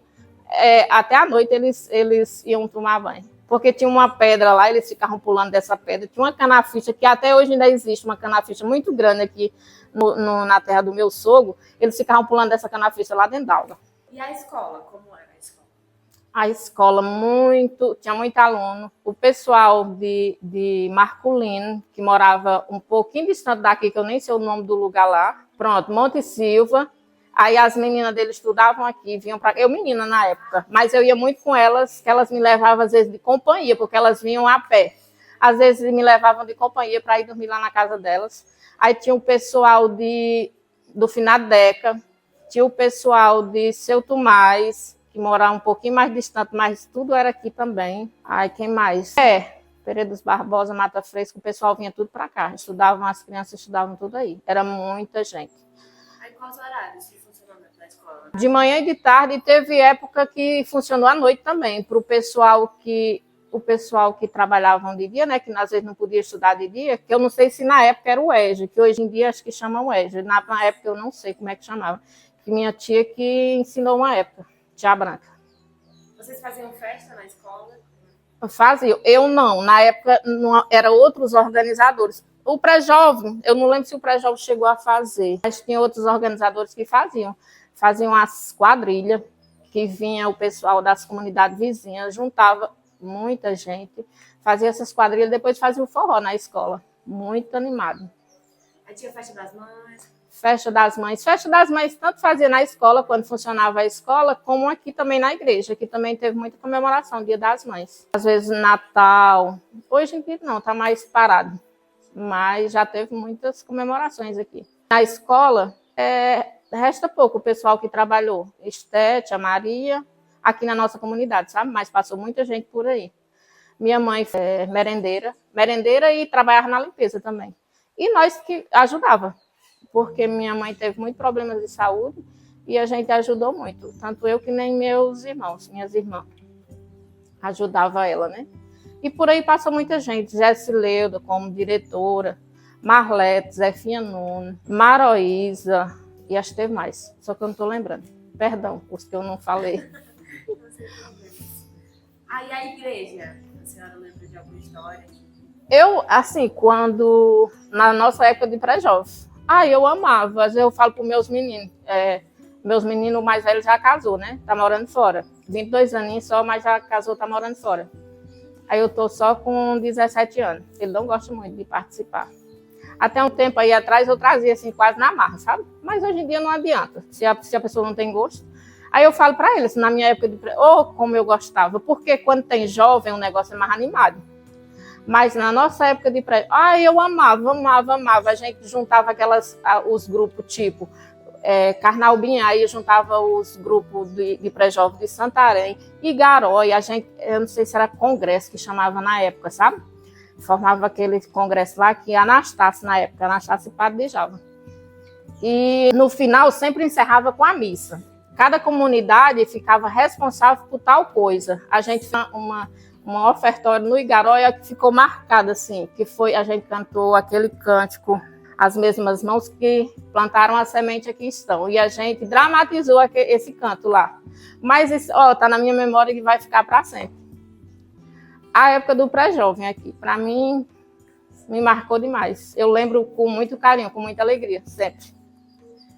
até a noite, eles iam tomar banho. Porque tinha uma pedra lá, eles ficavam pulando dessa pedra. Tinha uma canafixa, que até hoje ainda existe, uma canafixa muito grande aqui na terra do meu sogro. Eles ficavam pulando dessa canafixa lá dentro d'água. E a escola, como era a escola? A escola tinha muito aluno. O pessoal de Marculino, que morava um pouquinho distante daqui, que eu nem sei o nome do lugar lá. Pronto, Monte Silva. Aí as meninas dele estudavam aqui, vinham para... Eu menina na época, mas eu ia muito com elas, que elas me levavam às vezes de companhia, porque elas vinham a pé. Às vezes me levavam de companhia para ir dormir lá na casa delas. Aí tinha o pessoal do Finadeca, tinha o pessoal de Seu Tomás, que morava um pouquinho mais distante, mas tudo era aqui também. Quem mais? Pereira dos Barbosa, Mata Fresca, o pessoal vinha tudo para cá. As crianças estudavam tudo aí. Era muita gente. Aí quais horários que funcionavam na escola? De manhã e de tarde, e teve época que funcionou à noite também, para o pessoal que trabalhavam de dia, né, que às vezes não podia estudar de dia, que eu não sei se na época era o EJA, que hoje em dia acho que chamam EJA. Na época eu não sei como é que chamava. Que minha tia que ensinou uma época. Tia Branca. Vocês faziam festa na escola? Fazia. Eu não. Na época eram outros organizadores. O pré-jovem, eu não lembro se o pré-jovem chegou a fazer, mas tinha outros organizadores que faziam. Faziam as quadrilhas, que vinha o pessoal das comunidades vizinhas, juntava muita gente, fazia essas quadrilhas, depois fazia o forró na escola. Muito animado. Aí tinha festa das mães? Festa das Mães. Festa das Mães tanto fazia na escola, quando funcionava a escola, como aqui também na igreja. Aqui também teve muita comemoração, Dia das Mães. Às vezes Natal. Hoje em dia não, está mais parado. Mas já teve muitas comemorações aqui. Na escola, resta pouco o pessoal que trabalhou. Estete, a Maria, aqui na nossa comunidade, sabe? Mas passou muita gente por aí. Minha mãe é merendeira e trabalhava na limpeza também. E nós que ajudava, porque minha mãe teve muitos problemas de saúde e a gente ajudou muito. Tanto eu que nem meus irmãos, minhas irmãs. Ajudava ela, né? E por aí passa muita gente. Jéssica Leuda como diretora, Marlete, Zefinha Nunes, Maroísa e acho que teve mais. Só que eu não estou lembrando. Perdão, os que eu não falei. Aí a igreja, a senhora lembra de alguma história? Eu, assim, quando... Na nossa época de pré-jovem. Eu amava. Eu falo para meus meninos. Meus meninos mais velhos já casou, né? Tá morando fora. 22 aninhos só, mas já casou, tá morando fora. Aí eu tô só com 17 anos. Ele não gosta muito de participar. Até um tempo aí atrás eu trazia assim quase na marra, sabe? Mas hoje em dia não adianta, se a pessoa não tem gosto. Aí eu falo para eles, na minha época de como eu gostava, porque quando tem jovem o negócio é mais animado. Mas na nossa época de pré, eu amava. A gente juntava os grupos tipo Carnaubinha, aí juntava os grupos de pré-jovem de Santarém, Igarói, eu não sei se era congresso que chamava na época, sabe? Formava aquele congresso lá que Anastácio na época, Anastácio e Padre de Java. E no final sempre encerrava com a missa. Cada comunidade ficava responsável por tal coisa. A gente fez uma ofertório no Igaróia que ficou marcada assim, que foi, a gente cantou aquele cântico, as mesmas mãos que plantaram a semente aqui estão. E a gente dramatizou esse canto lá. Mas tá na minha memória e vai ficar para sempre. A época do pré-jovem aqui, para mim, me marcou demais. Eu lembro com muito carinho, com muita alegria, sempre.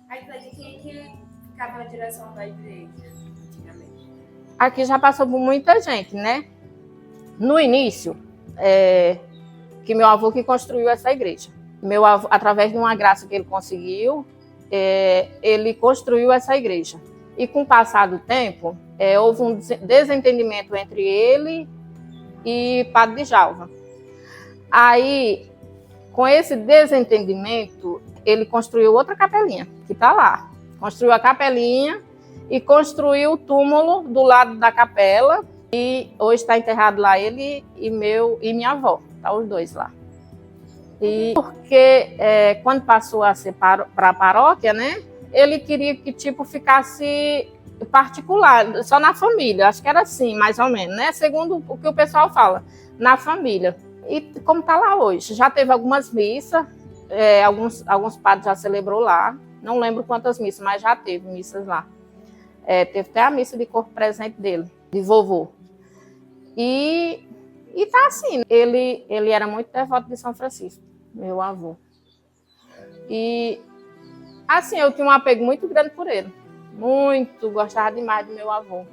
A igreja, quem é que ficava na direção da igreja antigamente? Aqui já passou por muita gente, né? No início, que meu avô que construiu essa igreja. Meu avô, através de uma graça que ele conseguiu, ele construiu essa igreja. E com o passar do tempo, houve um desentendimento entre ele e Padre Djalva. Aí, com esse desentendimento, ele construiu outra capelinha, que está lá. Construiu a capelinha e construiu o túmulo do lado da capela. E hoje está enterrado lá ele e minha avó. Tá os dois lá. E porque quando passou a ser para a paróquia, né? Ele queria que ficasse particular, só na família. Acho que era assim, mais ou menos, né? Segundo o que o pessoal fala, na família. E como está lá hoje, já teve algumas missas, alguns padres já celebrou lá. Não lembro quantas missas, mas já teve missas lá. Teve até a missa de corpo presente dele, de vovô. E tá assim, ele era muito devoto de São Francisco, meu avô. E assim, eu tinha um apego muito grande por ele. Muito, gostava demais do meu avô.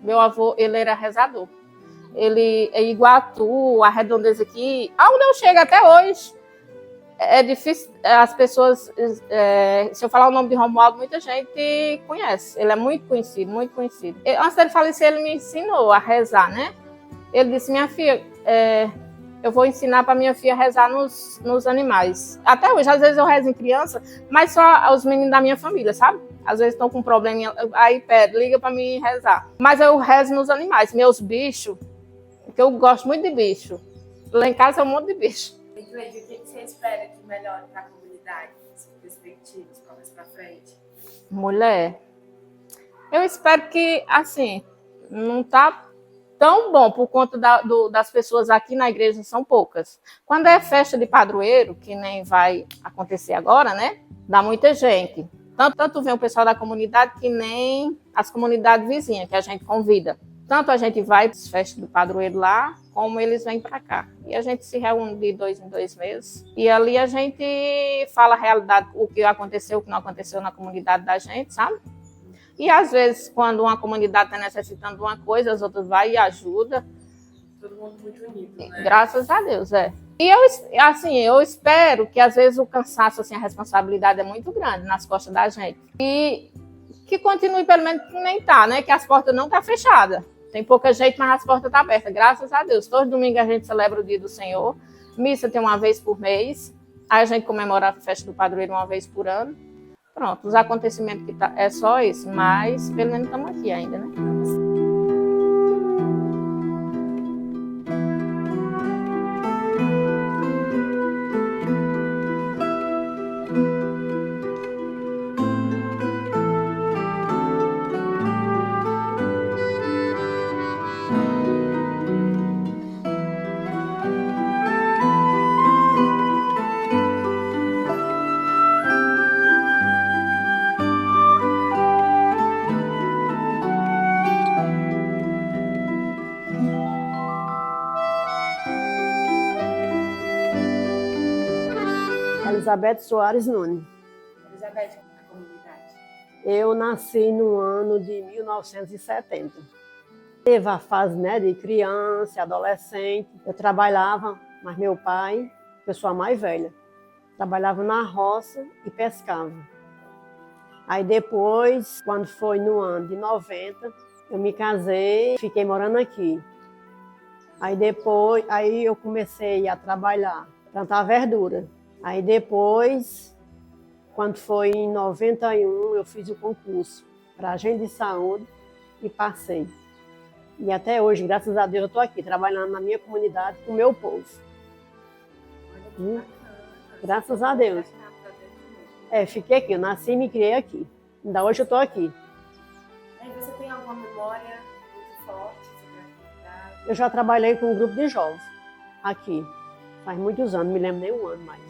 Meu avô, ele era rezador. Ele é Iguatu, a redondeza aqui, aonde eu chego até hoje. É difícil, as pessoas, se eu falar o nome de Romualdo, muita gente conhece. Ele é muito conhecido, muito conhecido. Antes dele falecer, ele me ensinou a rezar, né? Ele disse, minha filha, eu vou ensinar para minha filha a rezar nos animais. Até hoje, às vezes eu rezo em criança, mas só os meninos da minha família, sabe? Às vezes estão com um probleminha, aí pede, liga para mim rezar. Mas eu rezo nos animais, meus bichos, porque eu gosto muito de bicho. Lá em casa é um monte de bicho. O que você espera que melhore para a comunidade, perspectivas, mais para frente? Mulher, eu espero que, assim, não tá tão bom por conta das pessoas aqui na igreja, são poucas. Quando é festa de padroeiro, que nem vai acontecer agora, né? Dá muita gente. Tanto vem o pessoal da comunidade que nem as comunidades vizinhas que a gente convida. Tanto a gente vai para as festas do padroeiro lá, como eles vêm para cá. E a gente se reúne de 2 em 2 meses. E ali a gente fala a realidade, o que aconteceu, o que não aconteceu na comunidade da gente, sabe? E às vezes, quando uma comunidade está necessitando de uma coisa, as outras vão e ajudam. Todo mundo muito unido, né? Graças a Deus, E eu espero que às vezes o cansaço, assim, a responsabilidade é muito grande nas costas da gente. E que continue pelo menos como nem tá, né? Que as portas não estão fechadas. Tem pouca gente, mas as portas estão abertas, graças a Deus. Todo domingo a gente celebra o dia do Senhor. Missa tem uma vez por mês. Aí a gente comemora a festa do padroeiro uma vez por ano. Pronto, os acontecimentos que é só isso, mas pelo menos estamos aqui ainda, né? Elizabeth Soares Nunes. Elizabeth, a comunidade. Eu nasci no ano de 1970. Teve a fase, né, de criança, adolescente. Eu trabalhava, mas meu pai, eu sou a mais velha, trabalhava na roça e pescava. Aí depois, quando foi no ano de 90, eu me casei e fiquei morando aqui. Aí eu comecei a trabalhar, plantar verdura. Aí depois, quando foi em 91, eu fiz o concurso para agente de saúde e passei. E até hoje, graças a Deus, eu estou aqui, trabalhando na minha comunidade com o meu povo. Graças a Deus. Fiquei aqui, eu nasci e me criei aqui. Ainda hoje eu estou aqui. E você tem alguma memória muito forte sobre a comunidade? Eu já trabalhei com um grupo de jovens aqui. Faz muitos anos, não me lembro nem um ano mais.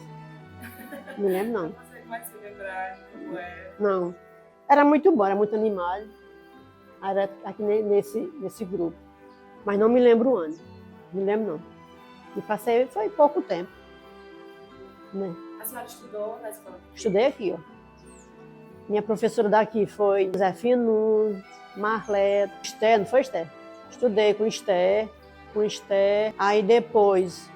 Não me lembro, não. Você vai se lembrar como é? Não. Era muito bom, era muito animado. Era aqui nesse grupo. Mas não me lembro o ano. Não me lembro, não. E passei, foi pouco tempo. Né? A senhora estudou na escola? Estudei aqui, ó. Minha professora daqui foi Josefina Nunes, Marlete, Esther, não foi Esther? Estudei com Esther. Aí depois,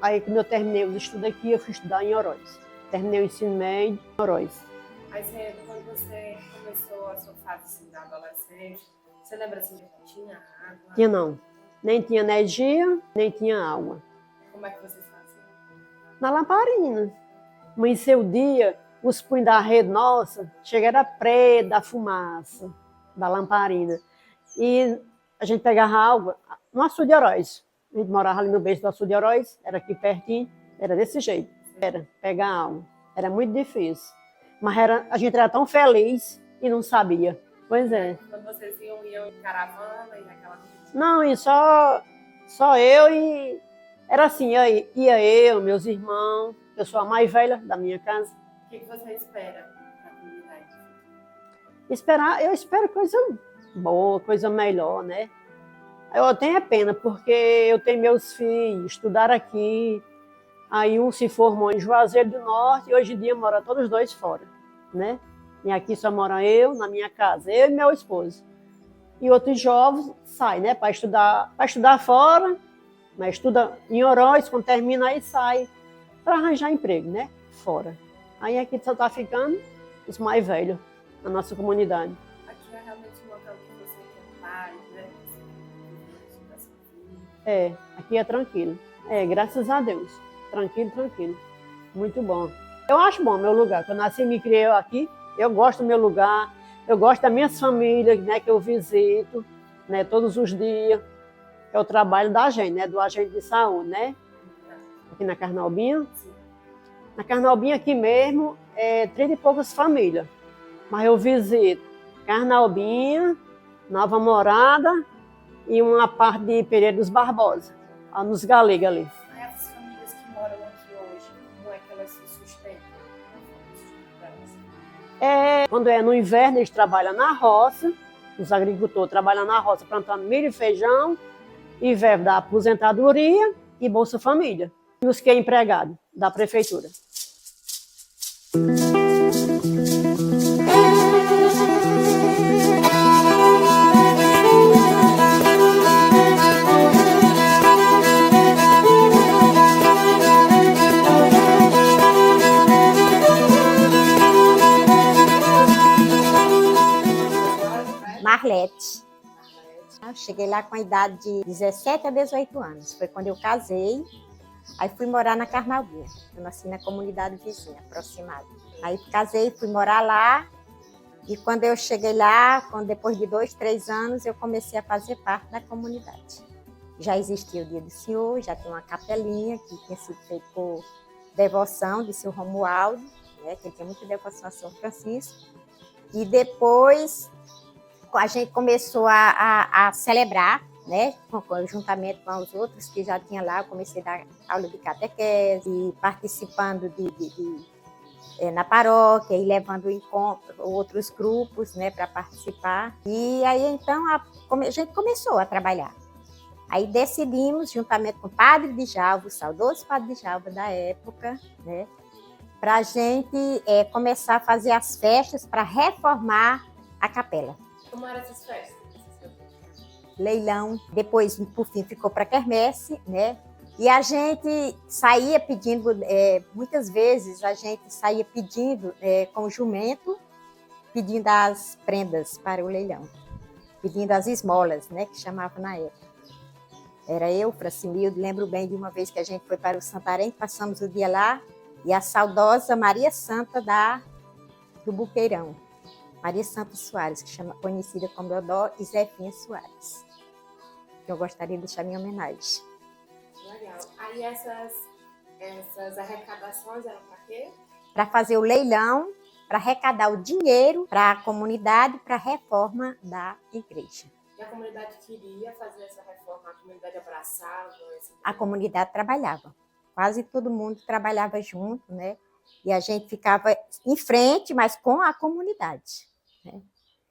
aí quando eu terminei os estudos aqui, eu fui estudar em Oroz. Terminei o ensino médio em Oroz. Aí quando você começou a sua fase assim, da adolescência, você lembra assim que tinha água? Tinha não. Nem tinha energia, nem tinha água. Como é que vocês faziam? Na lamparina. Amanheceu o dia, os punhos da rede, nossa, chegava preto da fumaça da lamparina. E a gente pegava água no açude de Oroz. A gente morava ali no beijo do açude de Oroz, era aqui pertinho, era desse jeito. Era pegar água. Era muito difícil. Mas a gente era tão feliz e não sabia. Pois é. Quando vocês iam em caravana e naquela coisa? Não, e só eu e... Era assim, ia eu, meus irmãos, eu sou a mais velha da minha casa. O que você espera da comunidade? Eu espero coisa boa, coisa melhor, né? Eu tenho pena, porque eu tenho meus filhos, estudaram aqui, aí um se formou em Juazeiro do Norte e hoje em dia moram todos dois fora, né? E aqui só mora eu, na minha casa, eu e meu esposo. E outros jovens saem, né, para estudar fora, mas estuda em Oroz, quando termina aí sai para arranjar emprego, né, fora. Aí aqui só está ficando os mais velhos na nossa comunidade. Aqui é realmente um local que você tem paz, né? Aqui é tranquilo. Graças a Deus. Tranquilo. Muito bom. Eu acho bom o meu lugar. Quando eu nasci e me criei aqui, eu gosto do meu lugar. Eu gosto das minhas famílias, né, que eu visito, né, todos os dias. É o trabalho da gente, né, do agente de saúde, né? Aqui na Carnaubinha. Na Carnaubinha aqui mesmo, 30 e poucas famílias. Mas eu visito Carnaubinha, Nova Morada e uma parte de Pereira dos Barbosa, nos Galegos ali. Essas famílias que moram aqui hoje, como é que elas se sustentam? Quando é no inverno, eles trabalham na roça, os agricultores trabalham na roça plantando milho e feijão, e verbo da aposentadoria e Bolsa Família. E os que é empregado da prefeitura. Cheguei lá com a idade de 17 a 18 anos. Foi quando eu casei. Aí fui morar na Carnaubinha. Eu nasci na comunidade vizinha, aproximada. Aí casei, fui morar lá. E quando eu cheguei lá, depois de 2, 3 anos, eu comecei a fazer parte da comunidade. Já existia o Dia do Senhor, já tinha uma capelinha que tinha sido feita por devoção de seu Romualdo, né, que ele tinha muita devoção a São Francisco. E depois a gente começou a celebrar, né, juntamente com os outros que já tinha lá. Eu comecei a dar aula de catequese, participando na paróquia e levando outros grupos, né, para participar. E aí, então, a gente começou a trabalhar. Aí decidimos, juntamente com o padre Djalva, o saudoso padre Djalva da época, né, para a gente começar a fazer as festas para reformar a capela. Como eram essas festas? Leilão, depois, por fim, ficou para quermesse, né? E a gente saía pedindo, muitas vezes a gente saía pedindo com o jumento, pedindo as prendas para o leilão, pedindo as esmolas, né, que chamava na época. Era eu, Fracimildo, lembro bem de uma vez que a gente foi para o Santarém, passamos o dia lá, e a saudosa Maria Santa do Buqueirão, Maria Santa Soares, conhecida como Dodó e Zefinha Soares. Eu gostaria de deixar minha homenagem. Legal. Aí essas arrecadações eram para quê? Para fazer o leilão, para arrecadar o dinheiro para a comunidade, para a reforma da igreja. E a comunidade queria fazer essa reforma? A comunidade abraçava? A comunidade trabalhava. Quase todo mundo trabalhava junto, né? E a gente ficava em frente, mas com a comunidade, né?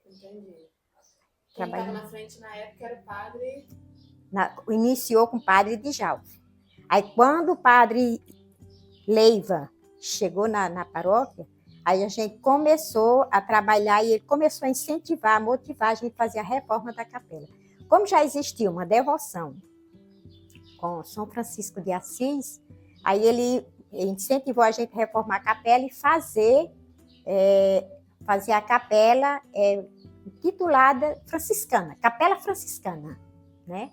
Entendi. Quem estava na frente na época era o padre... Iniciou com o padre Djalva. Aí, quando o padre Leiva chegou na paróquia, aí a gente começou a trabalhar e ele começou a incentivar, a motivar a gente a fazer a reforma da capela. Como já existia uma devoção com São Francisco de Assis, aí ele incentivou a gente a reformar a capela e fazer a capela titulada franciscana, Capela Franciscana, né?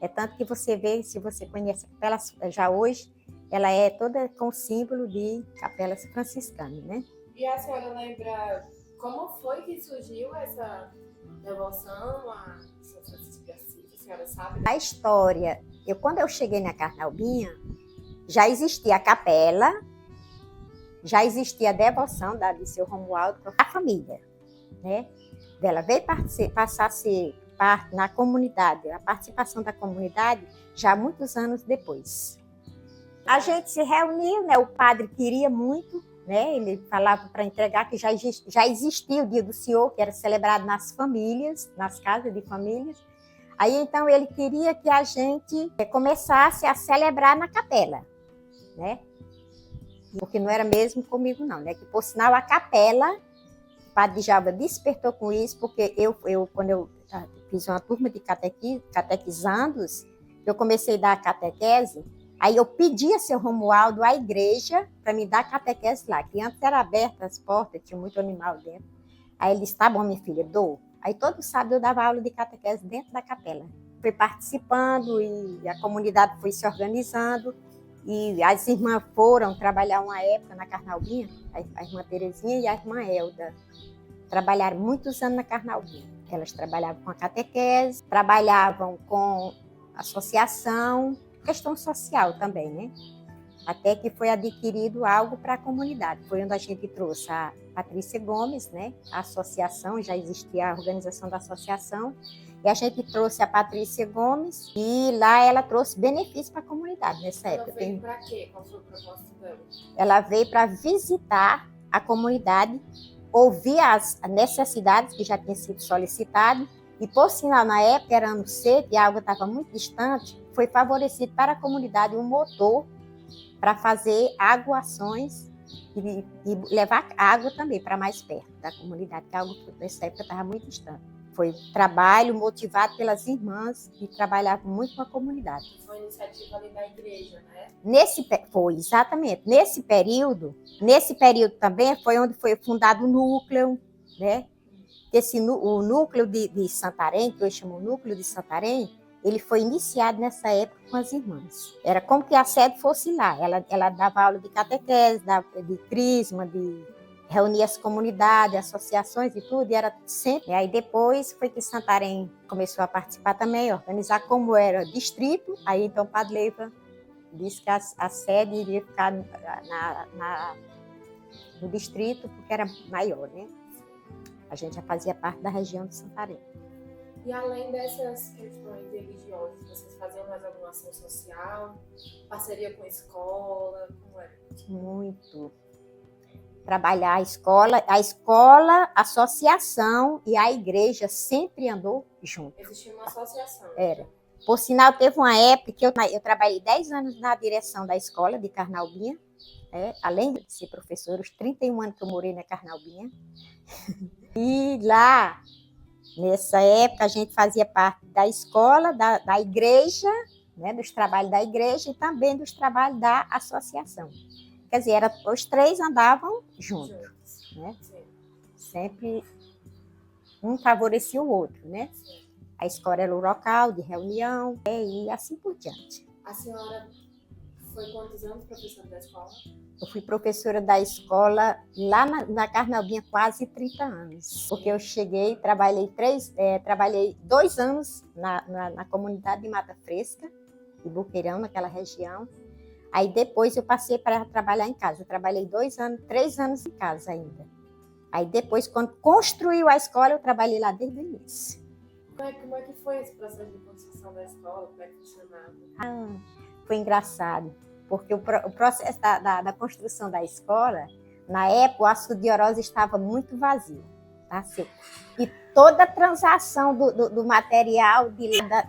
É tanto que você vê, se você conhece a capela já hoje, ela é toda com o símbolo de Capela Franciscana, né? E a senhora lembra como foi que surgiu essa devoção a São Francisco de Assis? A senhora sabe? A história, quando eu cheguei na Carnaubinha, já existia a capela, já existia a devoção de seu Romualdo para a família, né? Ela veio passar a ser parte na comunidade, a participação da comunidade já muitos anos depois. A gente se reuniu, né? O padre queria muito, né? Ele falava para entregar que já existia o Dia do Senhor, que era celebrado nas famílias, nas casas de famílias. Aí, então, ele queria que a gente começasse a celebrar na capela, né? Porque não era mesmo comigo, não, né? Que, por sinal, a capela, o padre Djalva despertou com isso, porque quando eu fiz uma turma de catequizandos, eu comecei a dar catequese, aí eu pedi a seu Romualdo, à igreja, para me dar catequese lá, que antes era aberta as portas, tinha muito animal dentro. Aí ele disse, tá bom, minha filha, dou. Aí todo sábado eu dava aula de catequese dentro da capela. Fui participando e a comunidade foi se organizando, e as irmãs foram trabalhar uma época na Carnaubinha, a irmã Terezinha e a irmã Elda. Trabalharam muitos anos na Carnaubinha. Elas trabalhavam com a catequese, trabalhavam com associação, questão social também, né? Até que foi adquirido algo para a comunidade. Foi onde a gente trouxe a Patrícia Gomes, né? A associação, já existia a organização da associação, e a gente trouxe a Patrícia Gomes, e lá ela trouxe benefício para a comunidade nessa época. Ela veio para quê? Qual foi o propósito dela? Ela veio para visitar a comunidade, ouvir as necessidades que já tinham sido solicitadas, e por sinal, na época era ano seco e a água estava muito distante, foi favorecido para a comunidade um motor para fazer aguações e levar água também para mais perto da comunidade, que a água nessa época estava muito distante. Foi trabalho motivado pelas irmãs que trabalhavam muito com a comunidade. Foi iniciativa ali da igreja, né? Foi, exatamente. Nesse período também foi onde foi fundado o núcleo, né? O núcleo de Santarém, que hoje chama o núcleo de Santarém, ele foi iniciado nessa época com as irmãs. Era como que a sede fosse lá. Ela dava aula de catequese, de crisma, reunia as comunidades, associações e tudo, e era sempre. E aí depois foi que Santarém começou a participar também, organizar como era distrito. Aí então Padre Leiva disse que a sede iria ficar no distrito, porque era maior, né? A gente já fazia parte da região de Santarém. E além dessas questões religiosas, vocês faziam mais alguma ação social? Parceria com a escola? Como era? Muito. Trabalhar a escola, a associação e a igreja sempre andou junto. Existia uma associação? Era. Por sinal, teve uma época que eu trabalhei 10 anos na direção da escola de Carnaubinha, além de ser professora, os 31 anos que eu morei na Carnaubinha. E lá, nessa época, a gente fazia parte da escola, da igreja, né, dos trabalhos da igreja e também dos trabalhos da associação. Quer dizer, os três andavam juntos, né? Sempre um favorecia o outro, né? A escola era o local de reunião e assim por diante. A senhora foi quantos anos professora da escola? Eu fui professora da escola lá na Carnaubinha quase 30 anos. Porque eu cheguei, trabalhei 2 anos na comunidade de Mata Fresca, de Boqueirão, naquela região. Aí depois eu passei para trabalhar em casa. Eu trabalhei 3 anos em casa ainda. Aí depois, quando construiu a escola, eu trabalhei lá desde o início. Como é que foi esse processo de construção da escola? Como é que funcionava? Foi engraçado, porque o processo da construção da escola, na época, o Açude de Oroz estava muito vazio, tá? E toda a transação do material,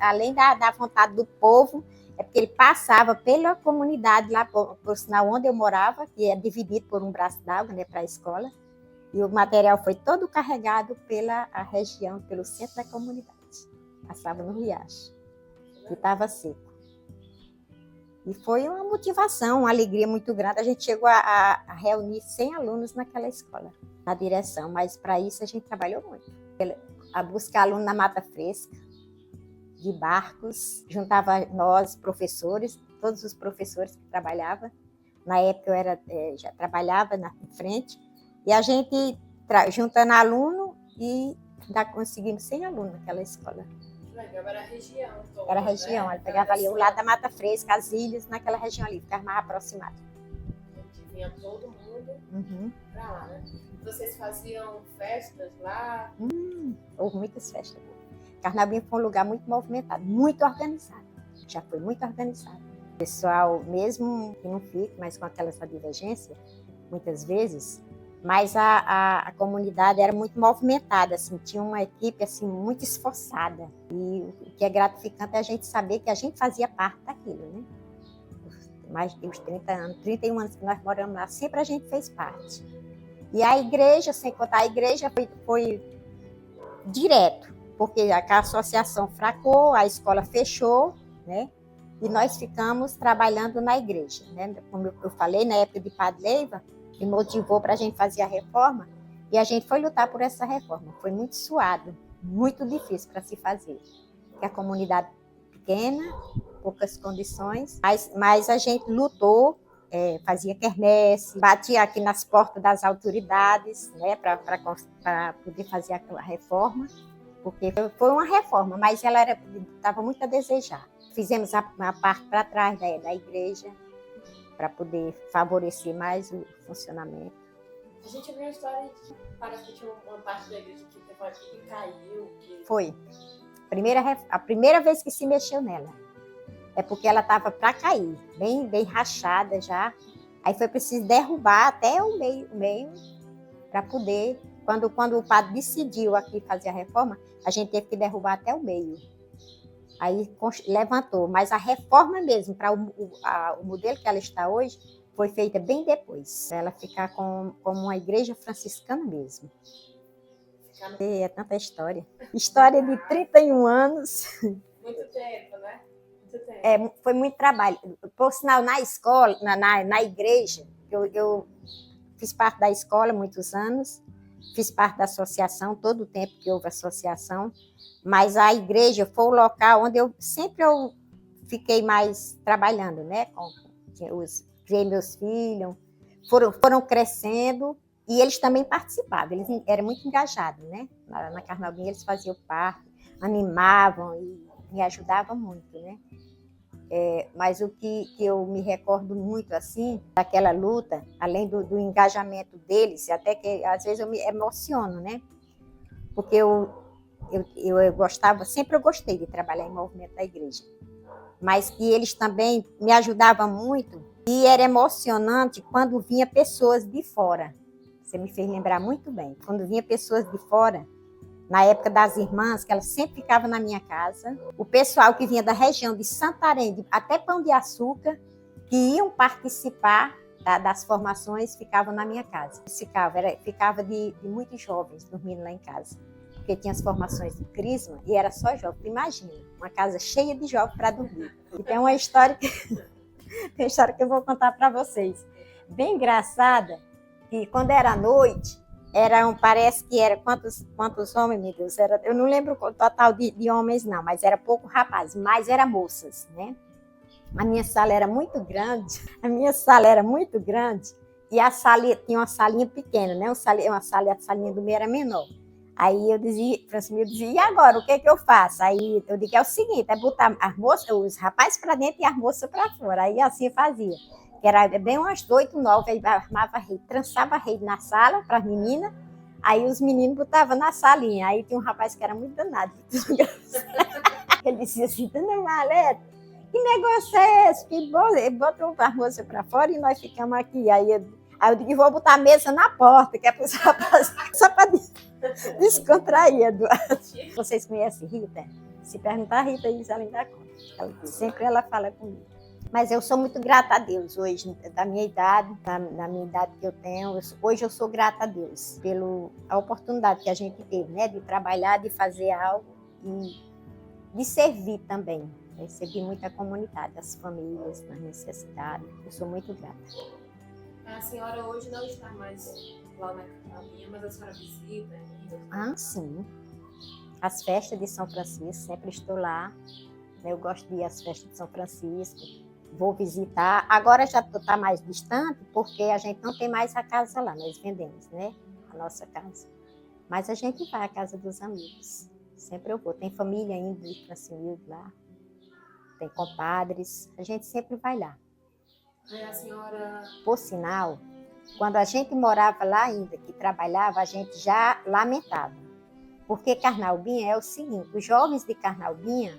além da vontade do povo, é porque ele passava pela comunidade, lá por sinal onde eu morava, que é dividido por um braço d'água, né, para a escola, e o material foi todo carregado pela região, pelo centro da comunidade. Passava no riacho, que estava seco. E foi uma motivação, uma alegria muito grande. A gente chegou a reunir 100 alunos naquela escola, na direção, mas para isso a gente trabalhou muito. A buscar aluno na Mata Fresca, de barcos, juntava nós, professores, todos os professores que trabalhavam. Na época eu já trabalhava na frente, e a gente juntando aluno e conseguimos 100 alunos naquela escola. Legal, era a região toda. Era a região, ela pegava ali o lado da Mata Fresca, as ilhas, naquela região ali, ficava mais aproximado. Vinha todo mundo pra lá, né? Vocês faziam festas lá? Houve muitas festas. Carnaubinha foi um lugar muito movimentado, muito organizado. Já foi muito organizado. O pessoal, mesmo que não fique, mas com aquela divergência, muitas vezes, mas a comunidade era muito movimentada, assim, tinha uma equipe assim, muito esforçada. E o que é gratificante é a gente saber que a gente fazia parte daquilo, né? Mais de uns 30 anos, 31 anos que nós moramos lá, sempre a gente fez parte. E a igreja, sem contar a igreja, foi direto, porque a associação fracou, a escola fechou, né? E nós ficamos trabalhando na igreja, né? Como eu falei, na época de Padre Leiva, que motivou para a gente fazer a reforma, e a gente foi lutar por essa reforma. Foi muito suado, muito difícil para se fazer, porque a comunidade pequena, poucas condições, mas a gente lutou, fazia quermesse, batia aqui nas portas das autoridades, né, para poder fazer a reforma, porque foi uma reforma, mas ela estava muito a desejar. Fizemos uma parte para trás da igreja, para poder favorecer mais o funcionamento. A gente viu a história de que parece que tinha uma parte da igreja que teve aqui que caiu. Foi. A primeira vez que se mexeu nela. É porque ela estava para cair, bem rachada já. Aí foi preciso derrubar até o meio para poder... Quando o padre decidiu aqui fazer a reforma, a gente teve que derrubar até o meio. Aí levantou, mas a reforma mesmo, para o modelo que ela está hoje, foi feita bem depois. Ela ficar como uma igreja franciscana mesmo. É tanta história. História de 31 anos. Muito tempo, né? Muito tempo. Foi muito trabalho. Por sinal, na escola, na igreja, eu fiz parte da escola há muitos anos, fiz parte da associação todo o tempo que houve associação, mas a igreja foi o local onde eu fiquei mais trabalhando, né? Criei meus filhos, foram crescendo e eles também participavam, eles eram muito engajados, né? Na Carnaubinha eles faziam parte, animavam e me ajudavam muito, né? Mas o que eu me recordo muito, assim, daquela luta, além do engajamento deles, até que às vezes eu me emociono, né? Porque eu gostava, sempre eu gostei de trabalhar em movimento da igreja, mas que eles também me ajudavam muito e era emocionante quando vinha pessoas de fora. Você me fez lembrar muito bem. Quando vinha pessoas de fora, na época das irmãs, que elas sempre ficavam na minha casa, o pessoal que vinha da região de Santarém, até Pão de Açúcar, que iam participar das formações, ficavam na minha casa. Ficava de muitos jovens dormindo lá em casa, porque tinha as formações de Crisma e era só jovem. Imagina, uma casa cheia de jovens para dormir. E tem uma história tem uma história que eu vou contar para vocês, bem engraçada, que quando era noite, parece que era quantos homens, meu Deus, eu não lembro o total de homens não, mas era pouco rapazes, mas eram moças, né? A minha sala era muito grande e a sala tinha uma salinha pequena, né? A salinha do meio era menor. Aí eu dizia, e agora, o que eu faço? Aí eu digo, é o seguinte, é botar os rapazes para dentro e as moças para fora. Aí assim eu fazia. Era bem umas 8, 9, aí armava rede, trançava a rede na sala para as meninas, aí os meninos botavam na salinha. Aí tinha um rapaz que era muito danado. Ele dizia assim, Dona Marlete, que negócio é esse? Que botou as moças para fora e nós ficamos aqui. Aí eu digo, vou botar a mesa na porta, que é para os rapazes, só para descontrair. Vocês conhecem Rita? Se perguntar a Rita, diz ela ainda conta. Sempre ela fala comigo. Mas eu sou muito grata a Deus hoje, da minha idade, da minha idade que eu tenho. Hoje eu sou grata a Deus pela oportunidade que a gente teve, né? De trabalhar, de fazer algo e de servir também. Servir muita comunidade, as famílias, nas necessidades. Eu sou muito grata. A senhora hoje não está mais lá na Carnaubinha, mas a senhora visita? Ah, sim. As festas de São Francisco, sempre estou lá. Eu gosto de ir às festas de São Francisco. Vou visitar. Agora já está mais distante, porque a gente não tem mais a casa lá. Nós vendemos, né? A nossa casa. Mas a gente vai à casa dos amigos. Sempre eu vou. Tem família ainda de Francimildo lá. Tem compadres. A gente sempre vai lá. A senhora... Por sinal, quando a gente morava lá ainda, que trabalhava, a gente já lamentava. Porque Carnaubinha é o seguinte, os jovens de Carnaubinha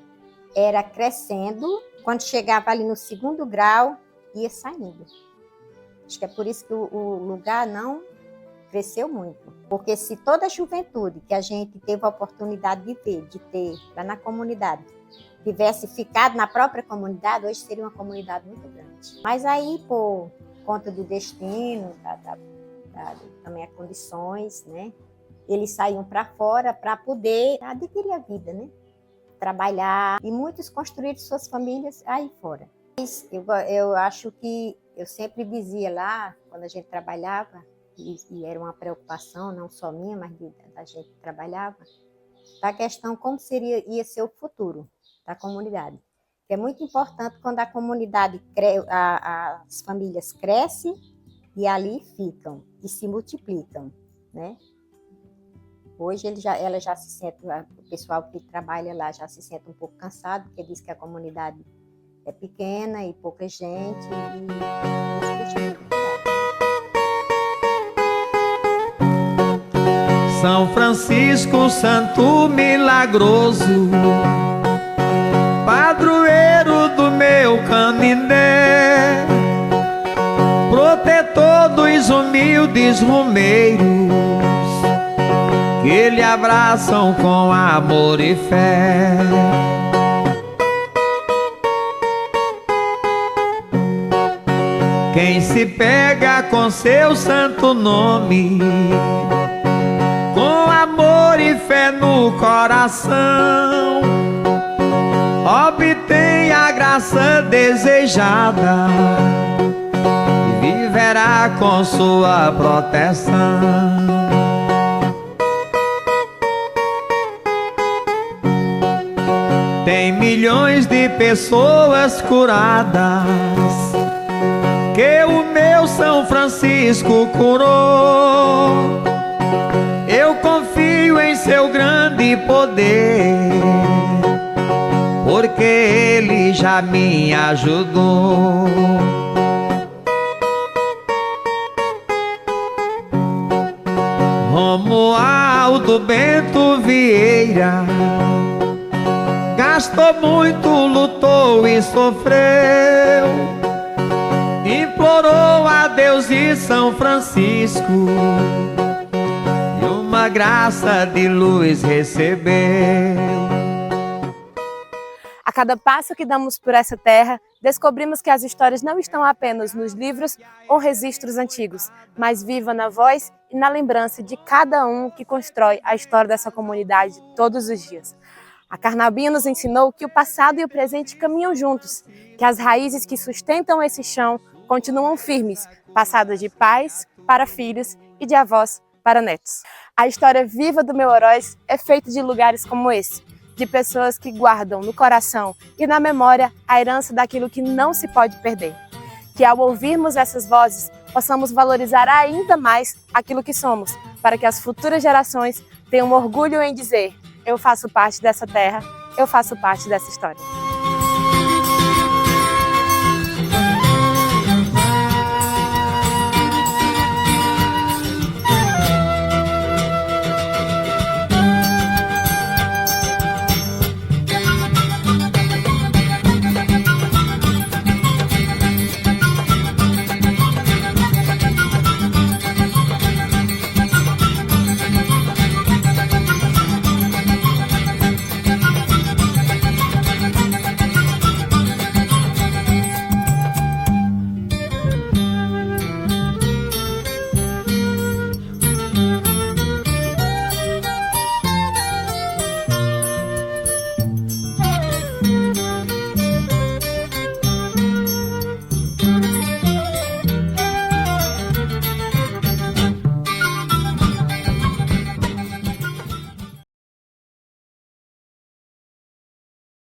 era crescendo, quando chegava ali no 2º grau, ia saindo. Acho que é por isso que o lugar não cresceu muito. Porque se toda a juventude que a gente teve a oportunidade de ver, de ter lá na comunidade, tivesse ficado na própria comunidade, hoje seria uma comunidade muito grande. Mas aí, por conta do destino, também as condições, né? Eles saíam para fora para poder adquirir a vida, né? Trabalhar, e muitos construíram suas famílias aí fora. Eu acho que eu sempre dizia lá, quando a gente trabalhava, e era uma preocupação, não só minha, mas da gente que trabalhava, da questão como ia ser o futuro da comunidade. Que é muito importante quando a comunidade, as famílias crescem e ali ficam e se multiplicam, né? Hoje ela já se sente, o pessoal que trabalha lá já se sente um pouco cansado, porque diz que a comunidade é pequena e pouca gente. São Francisco, santo milagroso, padroeiro do meu Canindé, protetor dos humildes romeiros, que lhe abraçam com amor e fé. Quem se pega com seu santo nome, com amor e fé no coração, obtém a graça desejada e viverá com sua proteção. milhões de pessoas curadas que o meu São Francisco curou. Eu confio em seu grande poder, porque ele já me ajudou. Romualdo Bento Vieira gastou muito, lutou e sofreu, implorou a Deus e São Francisco, e uma graça de luz recebeu. A cada passo que damos por essa terra, descobrimos que as histórias não estão apenas nos livros ou registros antigos, mas vivam na voz e na lembrança de cada um que constrói a história dessa comunidade todos os dias. A Carnaubinha nos ensinou que o passado e o presente caminham juntos, que as raízes que sustentam esse chão continuam firmes, passadas de pais para filhos e de avós para netos. A história viva do meu Oroz é feita de lugares como esse, de pessoas que guardam no coração e na memória a herança daquilo que não se pode perder. Que ao ouvirmos essas vozes, possamos valorizar ainda mais aquilo que somos, para que as futuras gerações tenham orgulho em dizer: eu faço parte dessa terra, eu faço parte dessa história.